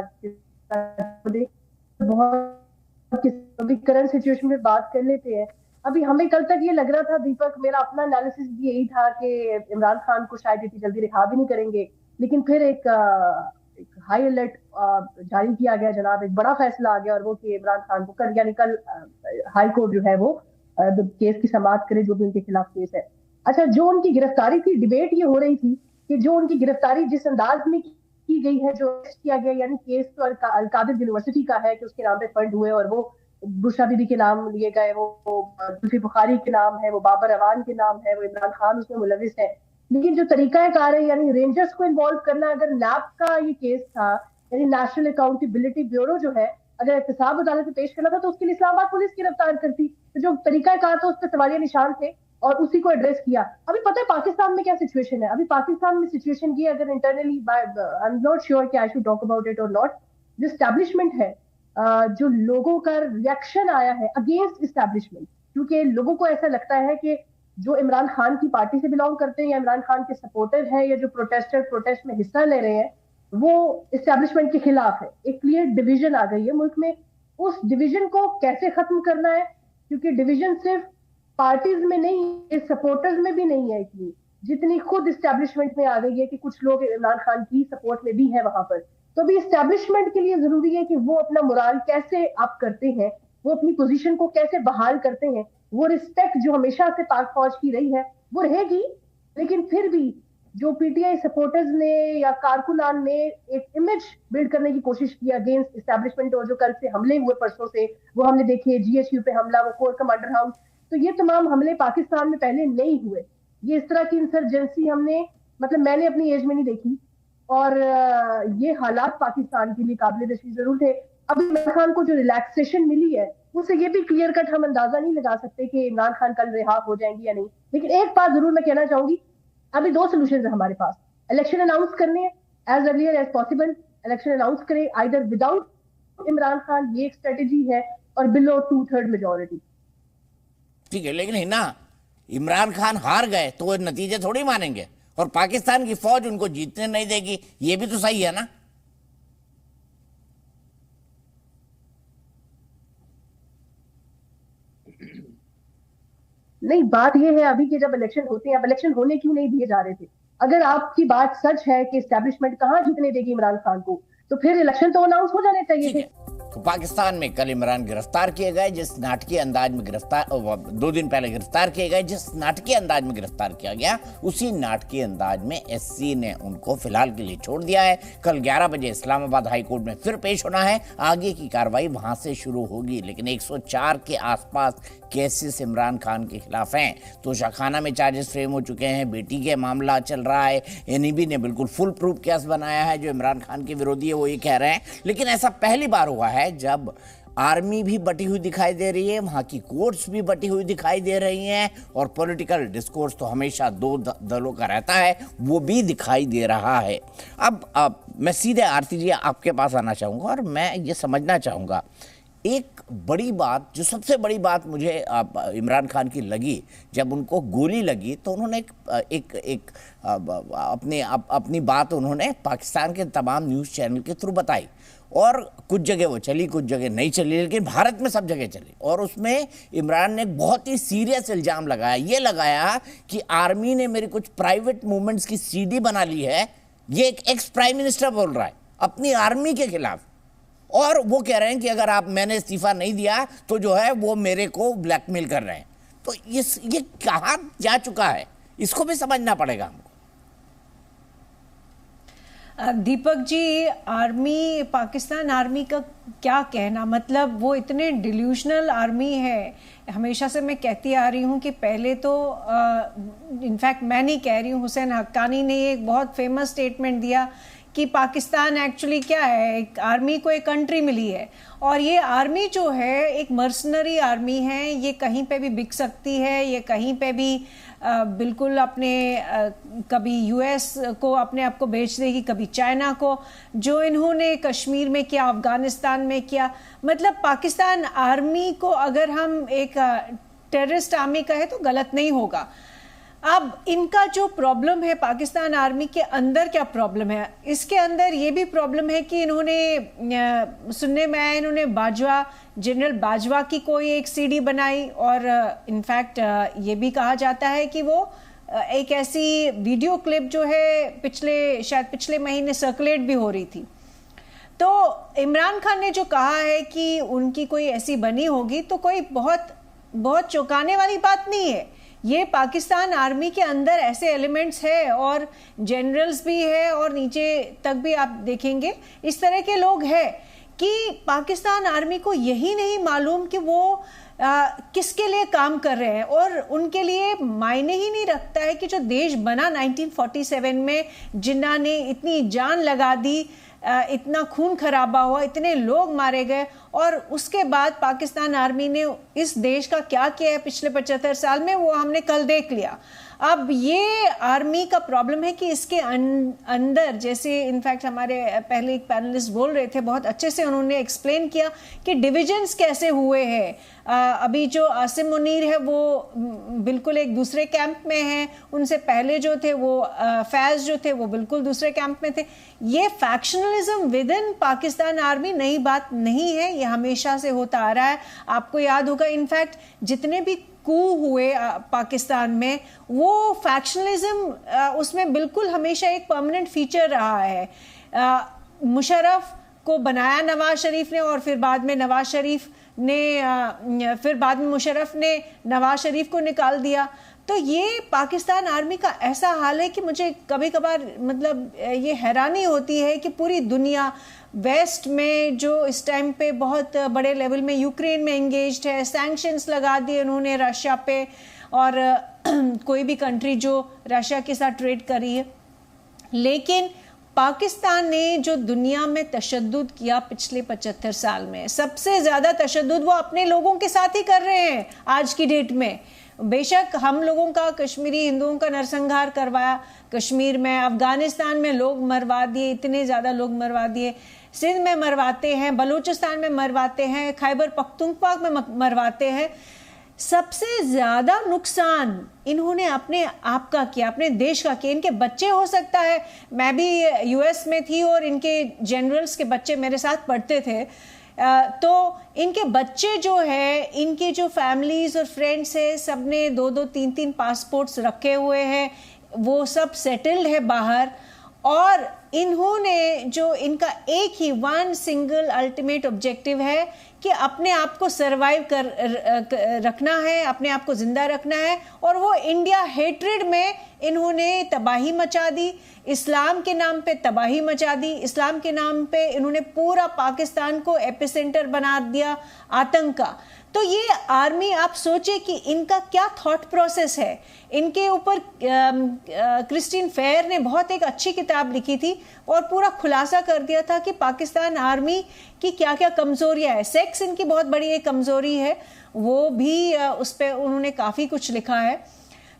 बहुत अभी करंट सिचुएशन में बात कर लेते हैं। अभी हमें कल तक ये लग रहा था, दीपक, मेरा अपना एनालिसिस भी यही था कि इमरान खान को शायद इतनी जल्दी रिहा भी नहीं करेंगे, लेकिन फिर एक हाई अलर्ट जारी किया गया जनाब, एक बड़ा फैसला आ गया, और वो कि इमरान खान को कल हाई कोर्ट जो है वो केस की समाअत करे, जो भी उनके खिलाफ केस है। अच्छा, जो उनकी गिरफ्तारी थी, डिबेट ये हो रही थी कि जो उनकी गिरफ्तारी जिस अंदाज में की गई है, जो किया गया, यानी केस तो अल-कादिर यूनिवर्सिटी का है कि उसके नाम पे फंड हुए और वो बुशरा बीबी के नाम लिए गए, वो जुल्फी बुखारी के नाम है, वो बाबर अवान के नाम है, वो इमरान खान उसमें मुलविस है। लेकिन जो तरीकाकार है, यानी रेंजर्स को इन्वॉल्व करना, अगर नैब का ये केस था, यानी नेशनल अकाउंटेबिलिटी ब्यूरो जो है, अगर एहतसाब अदालत में पेश करना था तो उसके लिए इस्लामाबाद पुलिस गिरफ्तार करती। तो जो तरीकाकार था उस पर सवालिया निशान थे और उसी को एड्रेस किया। अभी पता है पाकिस्तान में क्या सिचुएशन है? अभी पाकिस्तान में सिचुएशन की, अगर internally, I am not sure कि I should talk about it और नॉट, जो एस्टैब्लिशमेंट है, जो लोगों का रिएक्शन आया है अगेंस्ट एस्टैब्लिशमेंट, क्योंकि लोगों को ऐसा लगता है कि जो इमरान खान की पार्टी से बिलोंग करते हैं या इमरान खान के सपोर्टर हैं या जो प्रोटेस्ट में हिस्सा ले रहे हैं, वो एस्टैब्लिशमेंट के खिलाफ है। एक क्लियर डिवीजन आ गई है मुल्क में। उस डिवीजन को कैसे खत्म करना है, क्योंकि डिवीजन सिर्फ पार्टीज में नहीं, सपोर्टर्स में भी नहीं है इतनी, जितनी खुद एस्टैब्लिशमेंट में आ गई है कि कुछ लोग इमरान खान की सपोर्ट में भी है वहां पर। तो अभी एस्टैब्लिशमेंट के लिए जरूरी है कि वो अपना मोराल कैसे अप करते हैं, वो अपनी पोजीशन को कैसे बहाल करते हैं। वो रिस्पेक्ट जो हमेशा से पाक फौज की रही है वो रहेगी, लेकिन फिर भी जो PTI सपोर्टर्स ने या कारकुनान ने एक इमेज बिल्ड करने की कोशिश की अगेंस्ट एस्टैब्लिशमेंट, और जो कल से हमले हुए परसों से, वो हमने देखे, GHQ पे हमला, वो कोर कमांडर हाउस, तो ये तमाम हमले पाकिस्तान में पहले नहीं हुए। ये इस तरह की इंसर्जेंसी हमने, मतलब मैंने अपनी एज में नहीं देखी, और ये हालात पाकिस्तान के लिए काबिल तशवीश जरूर थे। अब इमरान खान को जो रिलैक्सेशन मिली है उससे ये भी क्लियर कट हम अंदाजा नहीं लगा सकते कि इमरान खान कल रिहा हो जाएंगे या नहीं। लेकिन एक बात जरूर मैं कहना चाहूंगी, अभी दो सोल्यूशन है हमारे पास। इलेक्शन अनाउंस करने हैं as earlier as possible, election announce करें आइदर विदाउट इमरान खान, ये एक स्ट्रेटेजी है, और बिलो 2/3 मेजोरिटी। ठीक है, लेकिन हिना, इमरान खान हार गए तो वो नतीजे थोड़ी मानेंगे, और पाकिस्तान की फौज उनको जीतने नहीं देगी, ये भी तो सही है ना। नहीं, बात ये है अभी कि जब इलेक्शन होते हैं, अब इलेक्शन होने क्यों नहीं दिए जा रहे थे? अगर आपकी बात सच है कि एस्टैब्लिशमेंट कहाँ जीतने देगी इमरान खान को, तो फिर इलेक्शन तो अनाउंस हो जाने चाहिए थे। तो पाकिस्तान में कल इमरान गिरफ्तार किए गए, जिस नाटकीय अंदाज में गिरफ्तार 2 दिन पहले गिरफ्तार किए गए, जिस नाटकीय अंदाज में गिरफ्तार किया गया, उसी नाटकीय अंदाज में एससी ने उनको फिलहाल के लिए छोड़ दिया है। कल 11 बजे इस्लामाबाद हाई कोर्ट में फिर पेश होना है, आगे की कार्रवाई वहां से शुरू होगी। लेकिन 104 के आसपास केसेस इमरान खान के खिलाफ हैं, तो शाखाना में चार्जेस फ्रेम हो चुके हैं, बेटी के मामला चल रहा है, एनईबी ने बिल्कुल फुल प्रूफ केस बनाया है, जो इमरान खान के विरोधी है वो ये कह रहे हैं। लेकिन ऐसा पहली बार हुआ है जब आर्मी भी बटी हुई दिखाई दे रही है, वहां की कोर्ट्स भी बटी हुई दिखाई दे रही हैं, और पॉलिटिकल डिस्कोर्स तो हमेशा दो दलों का रहता है, वो भी दिखाई दे रहा है। अब मैं सीधे आरती जी आपके पास आना चाहूँगा, और मैं ये समझना चाहूँगा, एक बड़ी बात, जो सबसे बड़ी बात मुझे इमरान खान की लगी, जब उनको गोली लगी तो उन्होंने अपनी बात उन्होंने पाकिस्तान के तमाम न्यूज़ चैनल के थ्रू बताई, और कुछ जगह वो चली, कुछ जगह नहीं चली, लेकिन भारत में सब जगह चली। और उसमें इमरान ने बहुत ही सीरियस इल्ज़ाम लगाया, ये लगाया कि आर्मी ने मेरी कुछ प्राइवेट मूवमेंट्स की सीडी बना ली है। ये एक एक्स प्राइम मिनिस्टर बोल रहा है अपनी आर्मी के खिलाफ, और वो कह रहे हैं कि अगर मैंने इस्तीफा नहीं दिया तो जो है वो मेरे को ब्लैकमेल कर रहे हैं। तो ये कहाँ जा चुका है, इसको भी समझना पड़ेगा हमको। दीपक जी, आर्मी, पाकिस्तान आर्मी का क्या कहना, मतलब वो इतने डिल्यूशनल आर्मी है। हमेशा से मैं कहती आ रही हूँ कि पहले तो इनफैक्ट मैं नहीं कह रही हूँ, हुसैन हक्कानी ने एक बहुत फेमस स्टेटमेंट दिया कि पाकिस्तान एक्चुअली क्या है, एक आर्मी को एक कंट्री मिली है, और ये आर्मी जो है एक मर्सनरी आर्मी है, ये कहीं पे भी बिक सकती है, ये कहीं पे भी बिल्कुल अपने कभी यूएस को अपने आप को बेच देगी, कभी चाइना को, जो इन्होंने कश्मीर में किया, अफगानिस्तान में किया। मतलब पाकिस्तान आर्मी को अगर हम एक टेररिस्ट आर्मी कहे तो गलत नहीं होगा। अब इनका जो प्रॉब्लम है पाकिस्तान आर्मी के अंदर, क्या प्रॉब्लम है इसके अंदर, ये भी प्रॉब्लम है कि इन्होंने, सुनने में आया, इन्होंने बाजवा, जनरल बाजवा की कोई एक सीडी बनाई, और इनफैक्ट ये भी कहा जाता है कि वो एक ऐसी वीडियो क्लिप जो है शायद पिछले महीने सर्कुलेट भी हो रही थी। तो इमरान खान ने जो कहा है कि उनकी कोई ऐसी बनी होगी, तो कोई बहुत चौंकाने वाली बात नहीं है। ये पाकिस्तान आर्मी के अंदर ऐसे एलिमेंट्स है, और जनरल्स भी है, और नीचे तक भी आप देखेंगे इस तरह के लोग हैं कि पाकिस्तान आर्मी को यही नहीं मालूम कि वो किसके लिए काम कर रहे हैं, और उनके लिए मायने ही नहीं रखता है कि जो देश बना 1947 में, जिन्ना ने इतनी जान लगा दी, इतना खून खराबा हुआ, इतने लोग मारे गए, और उसके बाद पाकिस्तान आर्मी ने इस देश का क्या किया है पिछले 75 साल में, वो हमने कल देख लिया। अब ये आर्मी का प्रॉब्लम है कि इसके अंदर, जैसे इनफैक्ट हमारे पहले एक पैनलिस्ट बोल रहे थे, बहुत अच्छे से उन्होंने एक्सप्लेन किया कि डिविजन्स कैसे हुए हैं। अभी जो आसिम मुनीर है वो बिल्कुल एक दूसरे कैंप में है, उनसे पहले जो थे वो फैज जो थे वो बिल्कुल दूसरे कैंप में थे। ये factionalism with in Pakistan army नई बात नहीं है, ये हमेशा से होता आ रहा है। आपको याद होगा इनफैक्ट जितने भी कू हुए पाकिस्तान में, वो फैक्शनलिज्म उसमें बिल्कुल हमेशा एक परमानेंट फीचर रहा है। मुशर्रफ को बनाया नवाज शरीफ ने, और फिर बाद में मुशर्रफ ने नवाज शरीफ को निकाल दिया। तो ये पाकिस्तान आर्मी का ऐसा हाल है कि मुझे कभी कभार मतलब ये हैरानी होती है कि पूरी दुनिया वेस्ट में जो इस टाइम पे बहुत बड़े लेवल में यूक्रेन में एंगेज्ड है, सैंक्शंस लगा दिए उन्होंने रशिया पे, और कोई भी कंट्री जो रशिया के साथ ट्रेड कर रही है, लेकिन पाकिस्तान ने जो दुनिया में तशद्दुद किया पिछले 75 साल में, सबसे ज्यादा तशद्दुद वो अपने लोगों के साथ ही कर रहे हैं आज की डेट में। बेशक हम लोगों का, कश्मीरी हिंदुओं का नरसंहार करवाया कश्मीर में, अफगानिस्तान में लोग मरवा दिए, इतने ज्यादा लोग मरवा दिए, सिंध में मरवाते हैं, बलूचिस्तान में मरवाते हैं, खैबर पख्तूनख्वा में मरवाते हैं। सबसे ज्यादा नुकसान इन्होंने अपने आप का किया, अपने देश का किया। इनके बच्चे, हो सकता है, मैं भी यूएस में थी और इनके जनरल्स के बच्चे मेरे साथ पढ़ते थे, तो इनके बच्चे जो है, इनके जो फैमिलीज और फ्रेंड्स है, सब ने 2-2, 3-3 पासपोर्ट्स रखे हुए हैं, वो सब सेटल्ड है बाहर। और इन्होंने जो इनका एक ही वन सिंगल अल्टीमेट ऑब्जेक्टिव है कि अपने आप को सरवाइव कर रखना है, अपने आप को जिंदा रखना है। और वो इंडिया हेट्रेड में इन्होंने तबाही मचा दी, इस्लाम के नाम पे तबाही मचा दी, इस्लाम के नाम पे इन्होंने पूरा पाकिस्तान को एपिसेंटर बना दिया आतंक का। तो ये आर्मी, आप सोचे कि इनका क्या थॉट प्रोसेस है। इनके ऊपर क्रिस्टीन फेयर ने बहुत एक अच्छी किताब लिखी थी और पूरा खुलासा कर दिया था कि पाकिस्तान आर्मी की क्या क्या कमजोरियां है। सेक्स इनकी बहुत बड़ी एक कमजोरी है, वो भी उस पर उन्होंने काफी कुछ लिखा है।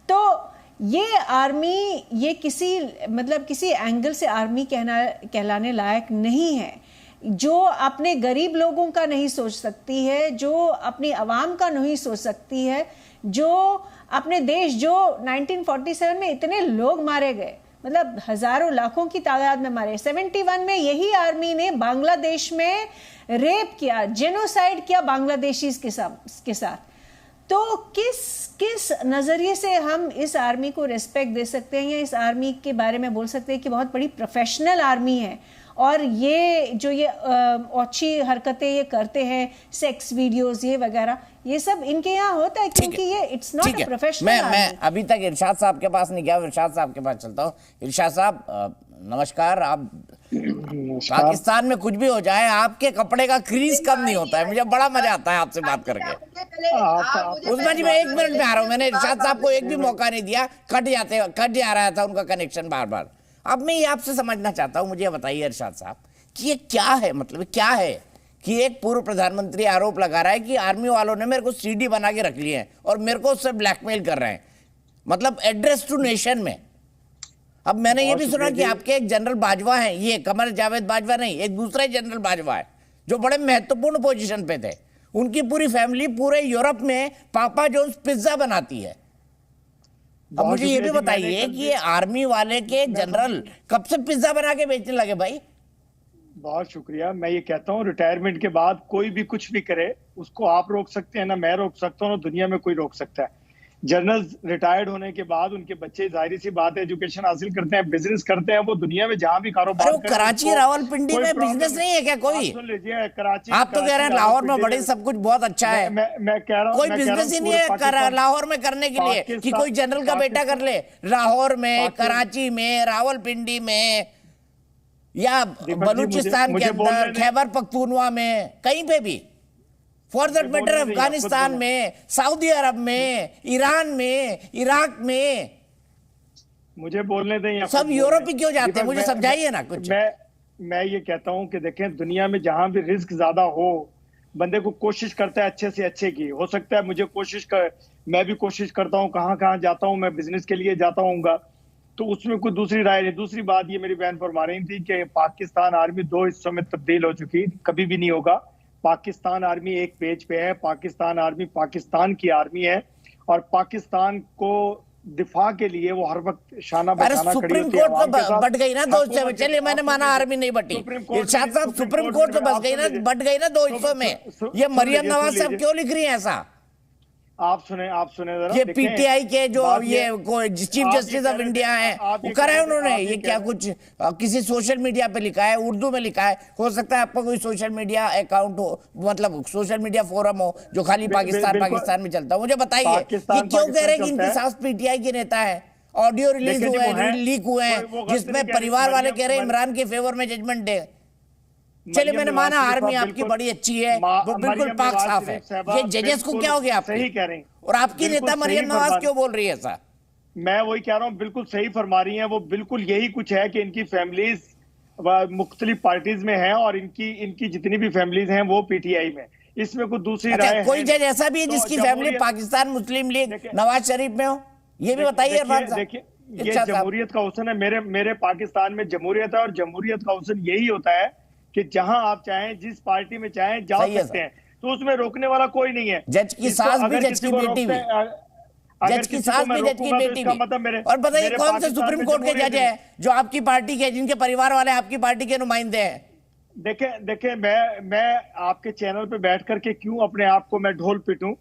तो ये आर्मी, ये किसी एंगल से आर्मी कहलाने लायक नहीं है। जो अपने गरीब लोगों का नहीं सोच सकती है, जो अपनी आवाम का नहीं सोच सकती है, जो अपने देश, जो 1947 में इतने लोग मारे गए, मतलब हजारों लाखों की तादाद में मारे। 71 में यही आर्मी ने बांग्लादेश में रेप किया, जेनोसाइड किया बांग्लादेशीज के साथ। तो किस नजरिए से हम इस आर्मी को रिस्पेक्ट दे सकते हैं या इस आर्मी के बारे में बोल सकते हैं कि बहुत बड़ी प्रोफेशनल आर्मी है। और ये जो ये अच्छी हरकतें ये करते हैं, सेक्स वीडियोस ये वगैरह, ये सब इनके यहाँ होता है, क्योंकि ये इट्स नॉट अ प्रोफेशनल। मैं अभी तक इरशाद साहब के पास नहीं गया, इरशाद साहब के पास चलता हूँ। इरशाद साहब नमस्कार। आप पाकिस्तान में कुछ भी हो जाए, आपके कपड़े का क्रीज कम नहीं होता है, मुझे बड़ा मजा आता है आपसे बात करके। उस्मान जी, मैं 1 मिनट में आ रहा हूँ। मैंने इरशाद साहब को एक भी मौका नहीं दिया, कट जा रहा था उनका कनेक्शन बार बार। अब मैं ये आपसे समझना चाहता हूं, मुझे बताइए इरशाद साहब कि ये क्या है, मतलब क्या है कि एक पूर्व प्रधानमंत्री आरोप लगा रहा है कि आर्मी वालों ने मेरे को सीडी बना के रख लिए हैं और मेरे को उससे ब्लैकमेल कर रहे हैं, मतलब एड्रेस टू नेशन में। अब मैंने ये भी सुना कि आपके एक जनरल बाजवा हैं, ये कमर जावेद बाजवा नहीं, एक दूसरा जनरल बाजवा है जो बड़े महत्वपूर्ण पोजीशन पे थे। उनकी पूरी फैमिली पूरे यूरोप में पापा जोन्स पिज्जा बनाती है। अब मुझे ये भी बताइए कि ये आर्मी वाले के जनरल कब से पिज्जा बना के बेचने लगे भाई? बहुत शुक्रिया। मैं ये कहता हूँ, रिटायरमेंट के बाद कोई भी कुछ भी करे, उसको आप रोक सकते हैं ना मैं रोक सकता हूँ, ना दुनिया में कोई रोक सकता है। जनरल रिटायर्ड होने के बाद उनके बच्चे, जाहिर सी बात है, एजुकेशन हासिल करते हैं, बिजनेस करते हैं, वो दुनिया में जहां भी कारोबार कराची रावलपिंडी में बिजनेस नहीं है क्या कोई? सुन लीजिए, कराची, आप तो कह रहे हैं लाहौर में बड़े सब कुछ बहुत अच्छा है। मैं कह रहा हूँ कोई बिजनेस ही नहीं है लाहौर में करने के लिए कि कोई जनरल का बेटा कर ले। लाहौर में, कराची में, रावलपिंडी में या बलूचिस्तान के अंदर, खैबर पख्तूनवा में, कहीं पे भी, फॉर दैट मैटर अफगानिस्तान में, सऊदी अरब में, ईरान में, इराक में, मुझे बोलने दें। सब यूरोप ही क्यों जाते हैं? मुझे समझाइए ना कुछ। मैं ये कहता हूं कि देखें, दुनिया में जहां भी रिस्क ज्यादा हो, बंदे को कोशिश करता है अच्छे से अच्छे की। हो सकता है मुझे मैं भी कोशिश करता हूं, कहां जाता हूं, मैं बिजनेस के लिए जाता हूँ, तो उसमें कोई दूसरी राय नहीं। दूसरी बात ये मेरी बहन फरमा रही थी कि पाकिस्तान आर्मी 2 हिस्सों में तब्दील हो चुकी, कभी भी नहीं होगा। पाकिस्तान आर्मी एक पेज पे है, पाकिस्तान आर्मी पाकिस्तान की आर्मी है और पाकिस्तान को दिफा के लिए वो हर वक्त शाना बशाना खड़ी होती है। सुप्रीम कोर्ट तो बट गई ना 2 हिस्से में। चलिए, मैंने माना आर्मी नहीं बटी, इरशाद साहब सुप्रीम कोर्ट तो बस गई ना, बट गई ना 2 हिस्सों में। ये मरियम नवाज साहब क्यों लिख रही है ऐसा? आप सुने जरा। ये पीटीआई के जो ये चीफ जस्टिस ऑफ इंडिया है, वो करा है उन्होंने। ये क्या कुछ किसी सोशल मीडिया पे लिखा है, उर्दू में लिखा है? हो सकता है आपका कोई सोशल मीडिया अकाउंट हो, मतलब सोशल मीडिया फोरम हो जो खाली पाकिस्तान में चलता है। मुझे बताइए कि क्यों कह रहे हैं कि इनके साथ पीटीआई के नेता है? ऑडियो रिलीज हुए हैं, लीक हुए हैं, जिसमें परिवार वाले कह रहे हैं इमरान के फेवर में जजमेंट दे। चलिए, मैंने माना आर्मी आपकी बड़ी अच्छी है, वो बिल्कुल पाक साफ है। ये जजेस को क्या हो गया? सही कह रहे हैं। और आपकी नेता मरियम नवाज क्यों बोल रही है ऐसा? मैं वही कह रहा हूँ, बिल्कुल सही फरमा रही हैं वो। बिल्कुल यही कुछ है कि इनकी फैमिलीज मुख्तलिफ पार्टीज में हैं और इनकी जितनी भी फैमिलीज हैं वो पीटीआई में, इसमें कोई दूसरी अच्छा, राय कोई है जज ऐसा भी है जिसकी फैमिली पाकिस्तान मुस्लिम लीग नवाज शरीफ में हो? ये भी बताइए इरफान साहब। देखिए, ये जमहूरियत का हुस्न है। मेरे पाकिस्तान में जमहूरियत है, और जमहूरियत का हुस्न यही होता है कि जहां आप चाहें, जिस पार्टी में चाहें जा सकते हैं, तो उसमें रोकने वाला कोई नहीं है। जज की सास भी जज की बेटी भी, जज की सास भी जज की बेटी भी। मतलब और बताइए कौन से सुप्रीम कोर्ट के जज है जो आपकी पार्टी के, जिनके परिवार वाले आपकी पार्टी के नुमाइंदे हैं? देखे मैं आपके चैनल पे बैठ करके क्यों अपने आप को मैं ढोल पिटूं?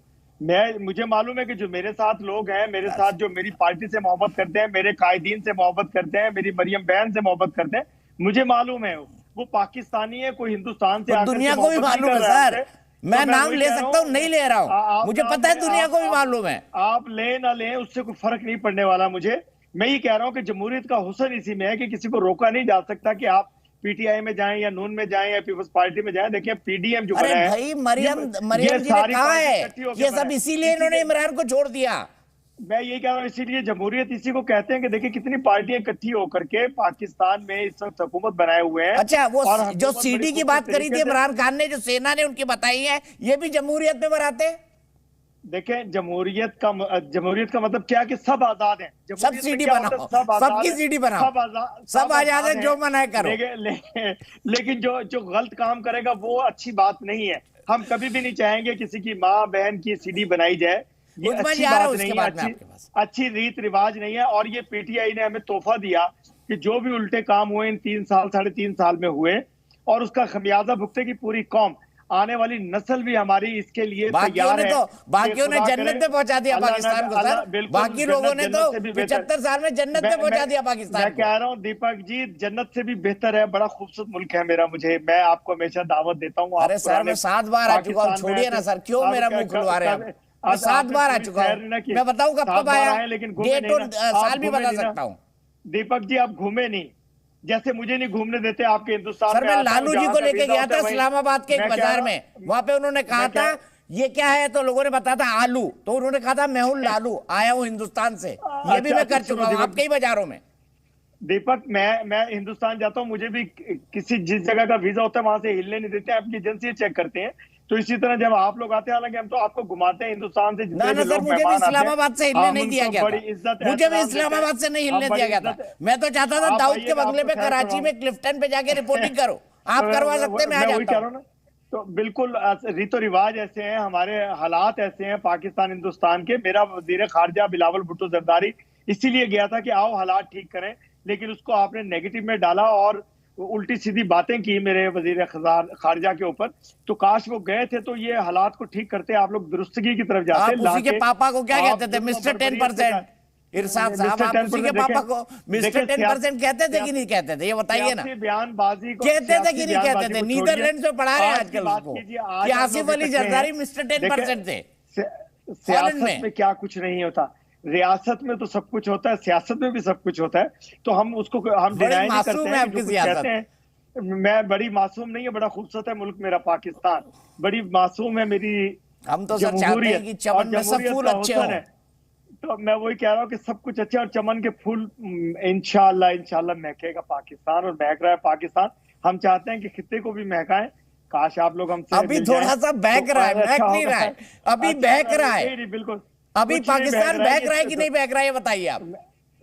मुझे मालूम है कि जो मेरे साथ लोग हैं, मेरे साथ जो मेरी पार्टी से मोहब्बत करते हैं, मेरे कायदीन से मोहब्बत करते हैं, मेरी मरियम बहन से मोहब्बत करते हैं, मुझे मालूम है वो पाकिस्तानी है, कोई हिंदुस्तान से तो दुनिया को भी मालूम है सर, मैं नाम ले सकता हूँ, नहीं ले रहा हूँ, मुझे पता है, दुनिया को भी मालूम है। आप ले ना लें उससे कोई फर्क नहीं पड़ने वाला मुझे। मैं ये कह रहा हूँ कि जमहूरियत का हुस्न इसी में है कि किसी को रोका नहीं जा सकता कि आप पीटीआई में जाएं या नून में जाएं या पीपल्स पार्टी में जाएं। देखिए पीडीएम जो अरे भाई मरियम जी ने कहा है ये सब इसीलिए इन्होंने इमरान को छोड़ दिया। मैं ये कह रहा हूँ, इसीलिए जमहूरियत इसी को कहते हैं कि देखिए कितनी पार्टियां इकट्ठी होकर के पाकिस्तान में इस वक्त हुकूमत बनाए हुए हैं। अच्छा, वो जो सीडी की बात करी थी इमरान खान ने, जो सेना ने उनकी बताई है, ये भी जमहूरियत में बनाते हैं। देखें जमहूरियत का मतलब क्या है कि सब आजाद हैं। सब सीडी बनाओ, सबकी सीडी बनाओ, सब आजाद है, जो मना करो। लेकिन जो गलत काम करेगा वो अच्छी बात नहीं है। हम कभी भी नहीं चाहेंगे किसी की माँ बहन की सीडी बनाई जाए, ये अच्छी बात नहीं है, अच्छी रीत रिवाज नहीं है। और ये पीटीआई ने हमें तोहफा दिया कि जो भी उल्टे काम हुए इन 3-3.5 साल में हुए, और उसका खमियाजा भुगतेगी पूरी कौम। आने वाली नस्ल भी हमारी इसके लिए तैयार है। बाकियों ने जन्नत में पहुंचा दिया पाकिस्तान को सर, बाकी लोगों ने तो 75 साल में जन्नत में पहुंचा दिया पाकिस्तान। मैं कह रहा हूँ दीपक जी, जन्नत से भी बेहतर है, बड़ा खूबसूरत मुल्क है मेरा। मैं आपको हमेशा दावत देता हूँ। अरे सर, मैं 7 बार आ चुका हूँ, छोड़िए ना सर, क्यों मेरा मुंह खुलवा रहे हैं? मैं 7 बार आ चुका हूँ, मैं बताऊँ कब आया, डेट और साल भी बता सकता हूँ। दीपक जी आप घूमे नहीं, जैसे मुझे नहीं घूमने देते आपके हिंदुस्तान सर। मैं लालू जी को लेके गया था इस्लामाबाद के एक बाजार में, वहां पे उन्होंने कहा था ये क्या है, तो लोगों ने बताया था आलू, तो उन्होंने कहा था मैं हूँ लालू, आया हूँ हिंदुस्तान से। ये भी मैं कर चुका हूँ आपके ही बाजारों में। दीपक मैं हिंदुस्तान जाता हूँ, मुझे भी किसी जिस जगह का वीजा होता है वहां से हिलने नहीं देते, आपकी एजेंसी चेक करते हैं। तो इसी तरह जब आप लोग आते हैं, हालांकि हम तो आपको घुमाते हैं हिंदुस्तान से। ना सर, मुझे भी इस्लामाबाद से हिलने नहीं दिया गया था, मुझे भी इस्लामाबाद से नहीं हिलने दिया गया था। मैं तो चाहता था दाऊद के बंगले पे कराची में क्लिफ्टन पे जाके रिपोर्टिंग करो, आप करवा सकते, मैं आ जाता हूं। तो बिल्कुल रीतो रिवाज ऐसे हैं, हमारे हालात ऐसे हैं पाकिस्तान हिंदुस्तान के। मेरा वजीर खारजा बिलावल भुट्टो जरदारी इसीलिए गया था कि आओ हालात ठीक करें, लेकिन उसको आपने नेगेटिव में डाला और उल्टी सीधी बातें की मेरे वजीर खारजा के ऊपर। तो काश वो गए थे तो ये हालात को ठीक करते, आप लोग दुरुस्तगी की तरफ जाते। आप उसी के पापा को क्या कहते थे, मिस्टर 10%? इरशाद साहब, आप उसी के पापा को मिस्टर 10% कहते थे कि नहीं कहते थे, ये बताइए ना। बयानबाजी कहते थे कि नहीं कहते थे? नीदरलैंड में पढ़ा रहे हैं आजकल उसको कि आसिफ अली जरदारी मिस्टर 10% थे। सियासत में क्या कुछ नहीं होता, रियासत में तो सब कुछ होता है, सियासत में भी सब कुछ होता है। तो हम उसको हम डिनाई नहीं करते हैं, जो कुछ कहते हैं। मैं बड़ी मासूम नहीं है, बड़ा खूबसूरत है मुल्क मेरा पाकिस्तान, बड़ी मासूम है मेरी। हम तो सब चाहते हैं कि चमन में सब फूल अच्छे हों। तो मैं वही कह रहा हूँ कि सब कुछ अच्छा, और चमन के फूल इंशाल्लाह महकेगा पाकिस्तान, और महक रहा है पाकिस्तान। हम चाहते हैं कि खित्ते को भी महकाएं। काश आप लोग हमसे अभी थोड़ा सा बहक रहा है, महक नहीं रहा है, अभी बहक रहा है। बिल्कुल, अभी पाकिस्तान बहक रहा है कि नहीं बहक रहा है, ये बताइए आप।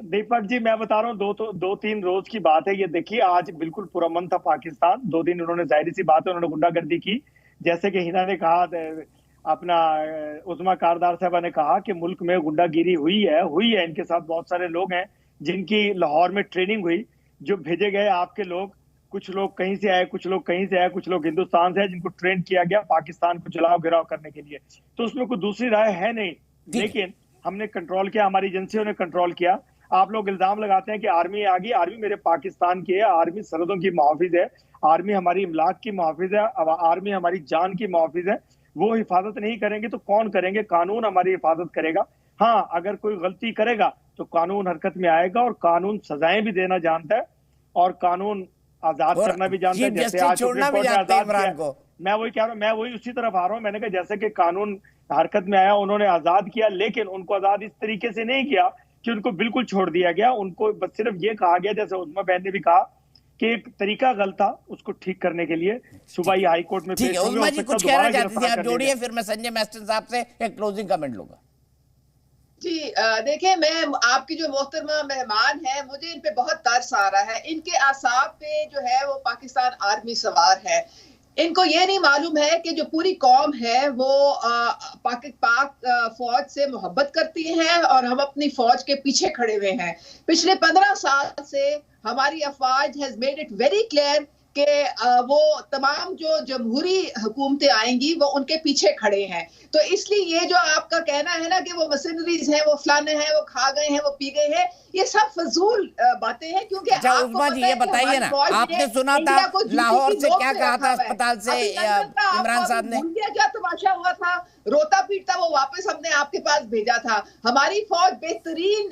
दीपक जी मैं बता रहा हूँ, 2-3 रोज की बात है ये। देखिए आज बिल्कुल पुरअमन था पाकिस्तान। 2 दिन उन्होंने, जाहिर सी बात है, उन्होंने गुंडागर्दी की। जैसे कि हिना ने कहा, अपना उस्मा कारदार साहबा ने कहा कि मुल्क में गुंडागिरी हुई है। इनके साथ बहुत सारे लोग हैं जिनकी लाहौर में ट्रेनिंग हुई, जो भेजे गए आपके लोग। कुछ लोग कहीं से आए, कुछ लोग कहीं से आए, कुछ लोग हिंदुस्तान से आए, जिनको ट्रेन किया गया पाकिस्तान को जलाओ गिराव करने के लिए। तो उसमें कोई दूसरी राय है नहीं, लेकिन हमने कंट्रोल किया, हमारी एजेंसियों ने कंट्रोल किया। आप लोग इल्जाम लगाते हैं कि आर्मी आ गई। आर्मी मेरे पाकिस्तान की है, आर्मी सरहदों की मुहाफिज है, आर्मी हमारी इमलाक की मुहाफिज है, आर्मी हमारी जान की मुहाफिज है। वो हिफाजत नहीं करेंगे तो कौन करेंगे? कानून हमारी हिफाजत करेगा। हाँ, अगर कोई गलती करेगा तो कानून हरकत में आएगा, और कानून सजाएं भी देना जानता है, और कानून आजाद करना भी जानता है। जैसे आज छोड़ना भी जानता है इमरान को। मैं वही कह रहा हूँ, मैं वही उसी तरफ आ रहा हूँ। मैंने कहा जैसे कि कानून हरकत में आया, उन्होंने आजाद किया, लेकिन उनको आजाद इस तरीके से नहीं किया कि उनको बिल्कुल छोड़ दिया गया। उनको बस सिर्फ ये कहा गया, जैसे उस्मा बहन ने भी कहा कि एक तरीका गलत था, उसको ठीक करने के लिए सुबह ही हाई कोर्ट में ठीक पेश है। होंगे। उस्मा हो जी सकता कुछ है कहना दोबारा चाहती थी, गिरफ्तार आप कर जोड़िए, लिया फिर मैं संजय मैस्टन साहब से एक क्लोजिंग कमेंट लूंगा। जी देखिए, मैं आपकी जो मोहतरमा मेहमान है, मुझे इन पे बहुत तरस आ रहा है। इनके आसाब पे जो है वो पाकिस्तान आर्मी सवार है। इनको ये नहीं मालूम है कि जो पूरी कौम है वो पाक फौज से मोहब्बत करती है और हम अपनी फौज के पीछे खड़े हुए हैं। पिछले 15 साल से हमारी अफवाज has made it very clear कि वो तमाम जो जमहूरी हुकूमतें आएंगी वो उनके पीछे खड़े हैं। तो इसलिए ये जो आपका कहना है ना कि वो मशीनरीज हैं, वो फलाने हैं, वो खा गए हैं, वो पी गए हैं, ये सब फजूल बातें हैं। क्योंकि अच्छा उस्मा जी ये बताइए ना, आपने सुना था लाहौर से क्या कहा था अस्पताल से इमरान साहब ने? क्या तमाशा हुआ था, रोता पीटता वो वापस हमने आपके पास भेजा था। हमारी फौज बेहतरीन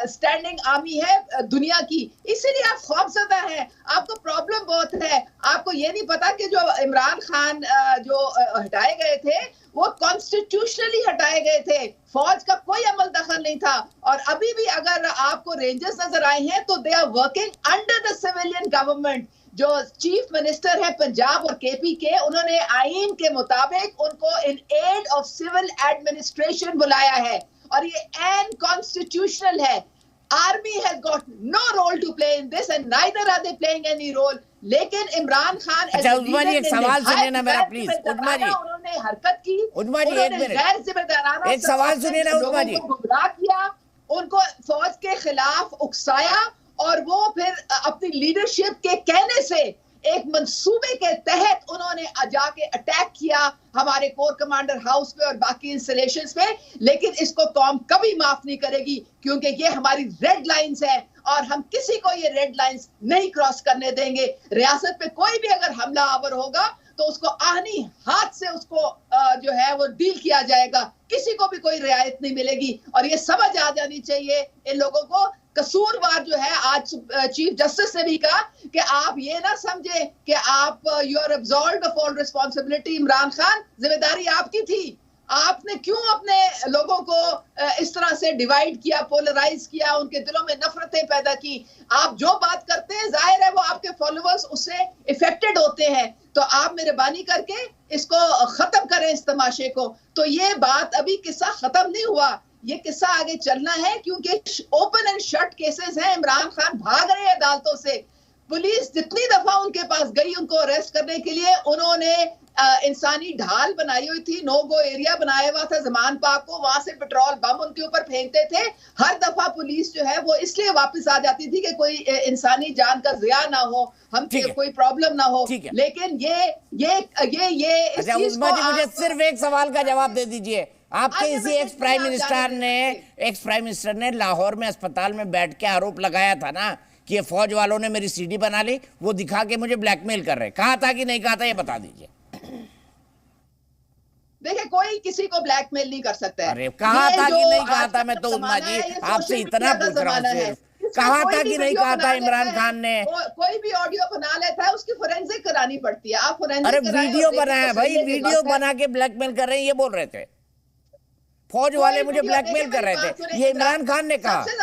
स्टैंडिंग आर्मी है दुनिया की, इसीलिए आप खौफजदा हैं। आपको प्रॉब्लम बहुत है। आपको ये नहीं पता कि जो इमरान खान जो हटाए गए थे वो कॉन्स्टिट्यूशनली हटाए गए थे, फौज का कोई अमल दखल नहीं था। और अभी भी अगर आपको रेंजर्स नजर आए हैं तो they are working under the civilian government. जो चीफ मिनिस्टर है पंजाब और केपी के, उन्होंने आईन के मुताबिक उनको in aid of civil administration बुलाया है और ये अनकॉन्स्टिट्यूशनल है। Army has got no role to play in this and neither are they playing any role. लेकिन इमरान खान अच्छा उस्मा जी एक सवाल सुनिए ना मेरा प्लीज। उस्मा जी उन्होंने हरकत की, उस्मा जी एक मिनट, गैर जिम्मेदाराना एक सवाल सुनिए ना उस्मा जी। गुमराह किया, उनको फौज के खिलाफ उकसाया और वो फिर अपनी लीडरशिप के कहने से एक मंसूबे के तहत उन्होंने जाके अटैक किया हमारे कोर कमांडर हाउस पे और बाकी इंस्टॉलेशंस पे। लेकिन इसको कौम कभी माफ नहीं करेगी क्योंकि ये हमारी रेड लाइंस है और हम किसी को ये रेड लाइंस नहीं क्रॉस करने देंगे। रियासत पे कोई भी अगर हमला आवर होगा तो उसको आहनी हाथ से उसको जो है वो डील किया जाएगा, किसी को भी कोई रियायत नहीं मिलेगी। और ये समझ आ जानी चाहिए इन लोगों को। कसूरवार जो है, आज चीफ जस्टिस ने भी कहा कि आप ये ना समझे कि आप you are absolved of all responsibility. Imran Khan, जिम्मेदारी आपकी थी। आपने क्यों अपने लोगों को इस तरह से डिवाइड किया, पोलराइज किया, उनके दिलों में नफरतें पैदा की? आप जो बात करते हैं जाहिर है वो आपके फॉलोअर्स उससे इफेक्टेड होते हैं। तो आप मेहरबानी करके इसको खत्म करें इस तमाशे को। तो ये बात अभी किस्सा खत्म नहीं हुआ, ये किस्सा आगे चलना है क्योंकि ओपन एंड शट केसेस हैं। इमरान खान भाग रहे हैं अदालतों से। पुलिस जितनी दफा उनके पास गई उनको अरेस्ट करने के लिए, उन्होंने इंसानी ढाल बनाई हुई थी, नो गो एरिया बनाया हुआ था जमान पाक को, वहां से पेट्रोल बम उनके ऊपर फेंकते थे। हर दफा पुलिस जो है वो इसलिए वापस आ जाती थी कि कोई इंसानी जान का जिया ना हो, हम कोई प्रॉब्लम ना हो। लेकिन इस चीज को मुझे सिर्फ एक सवाल का जवाब दे दीजिए। आपके इसी एक्स प्राइम मिनिस्टर ने लाहौर में अस्पताल में बैठ के आरोप लगाया था ना कि ये फौज वालों ने मेरी सीडी बना ली, वो दिखा के मुझे ब्लैकमेल कर रहे। कहा था कि नहीं कहा था, ये बता दीजिए। देखिए, कोई किसी को ब्लैकमेल नहीं कर सकता है। अरे कहा था कि नहीं कहा था? मैं तो उस्मा जी आपसे इतना पूछ रहा हूँ, कहा था कि नहीं कहा था इमरान खान ने? कोई भी ऑडियो बना लेता है, उसकी फोरेंसिक करानी पड़ती है। आप फोरेंसिक अरे वीडियो बनाया भाई, वीडियो बना के ब्लैकमेल कर रहे हैं, ये बोल रहे थे फौज वाले मुझे ब्लैकमेल कर रहे थे, ये इमरान खान ने कहा। सबसे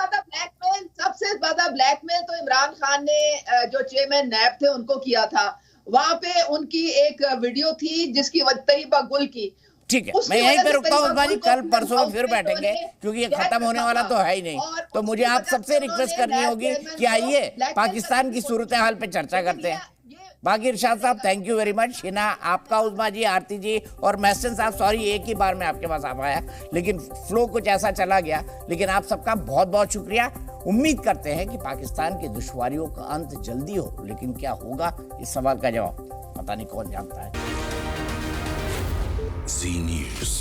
ज्यादा ब्लैकमेल तो इमरान खान ने जो चेयरमैन नैब थे उनको किया था। वहां पे उनकी एक वीडियो थी जिसकी तैयबा गुल की। ठीक है, मैं यहीं पे रुकता हूँ उस्मा जी, कल परसों फिर बैठेंगे क्योंकि ये खत्म होने वाला तो है ही नहीं। तो मुझे आप सबसे रिक्वेस्ट करनी होगी कि आइए पाकिस्तान की सूरत हाल पे चर्चा करते हैं। बाकी इरशाद साहब थैंक यू वेरी मच। शिना आपका, उस्मा जी, आरती जी और महसन साहब, सॉरी एक ही बार में आपके पास आ पाया, लेकिन फ्लो कुछ ऐसा चला गया। लेकिन आप सबका बहुत बहुत शुक्रिया। उम्मीद करते हैं कि पाकिस्तान की दुश्वारियों का अंत जल्दी हो, लेकिन क्या होगा इस सवाल का जवाब पता नहीं कौन जानता है। Z News।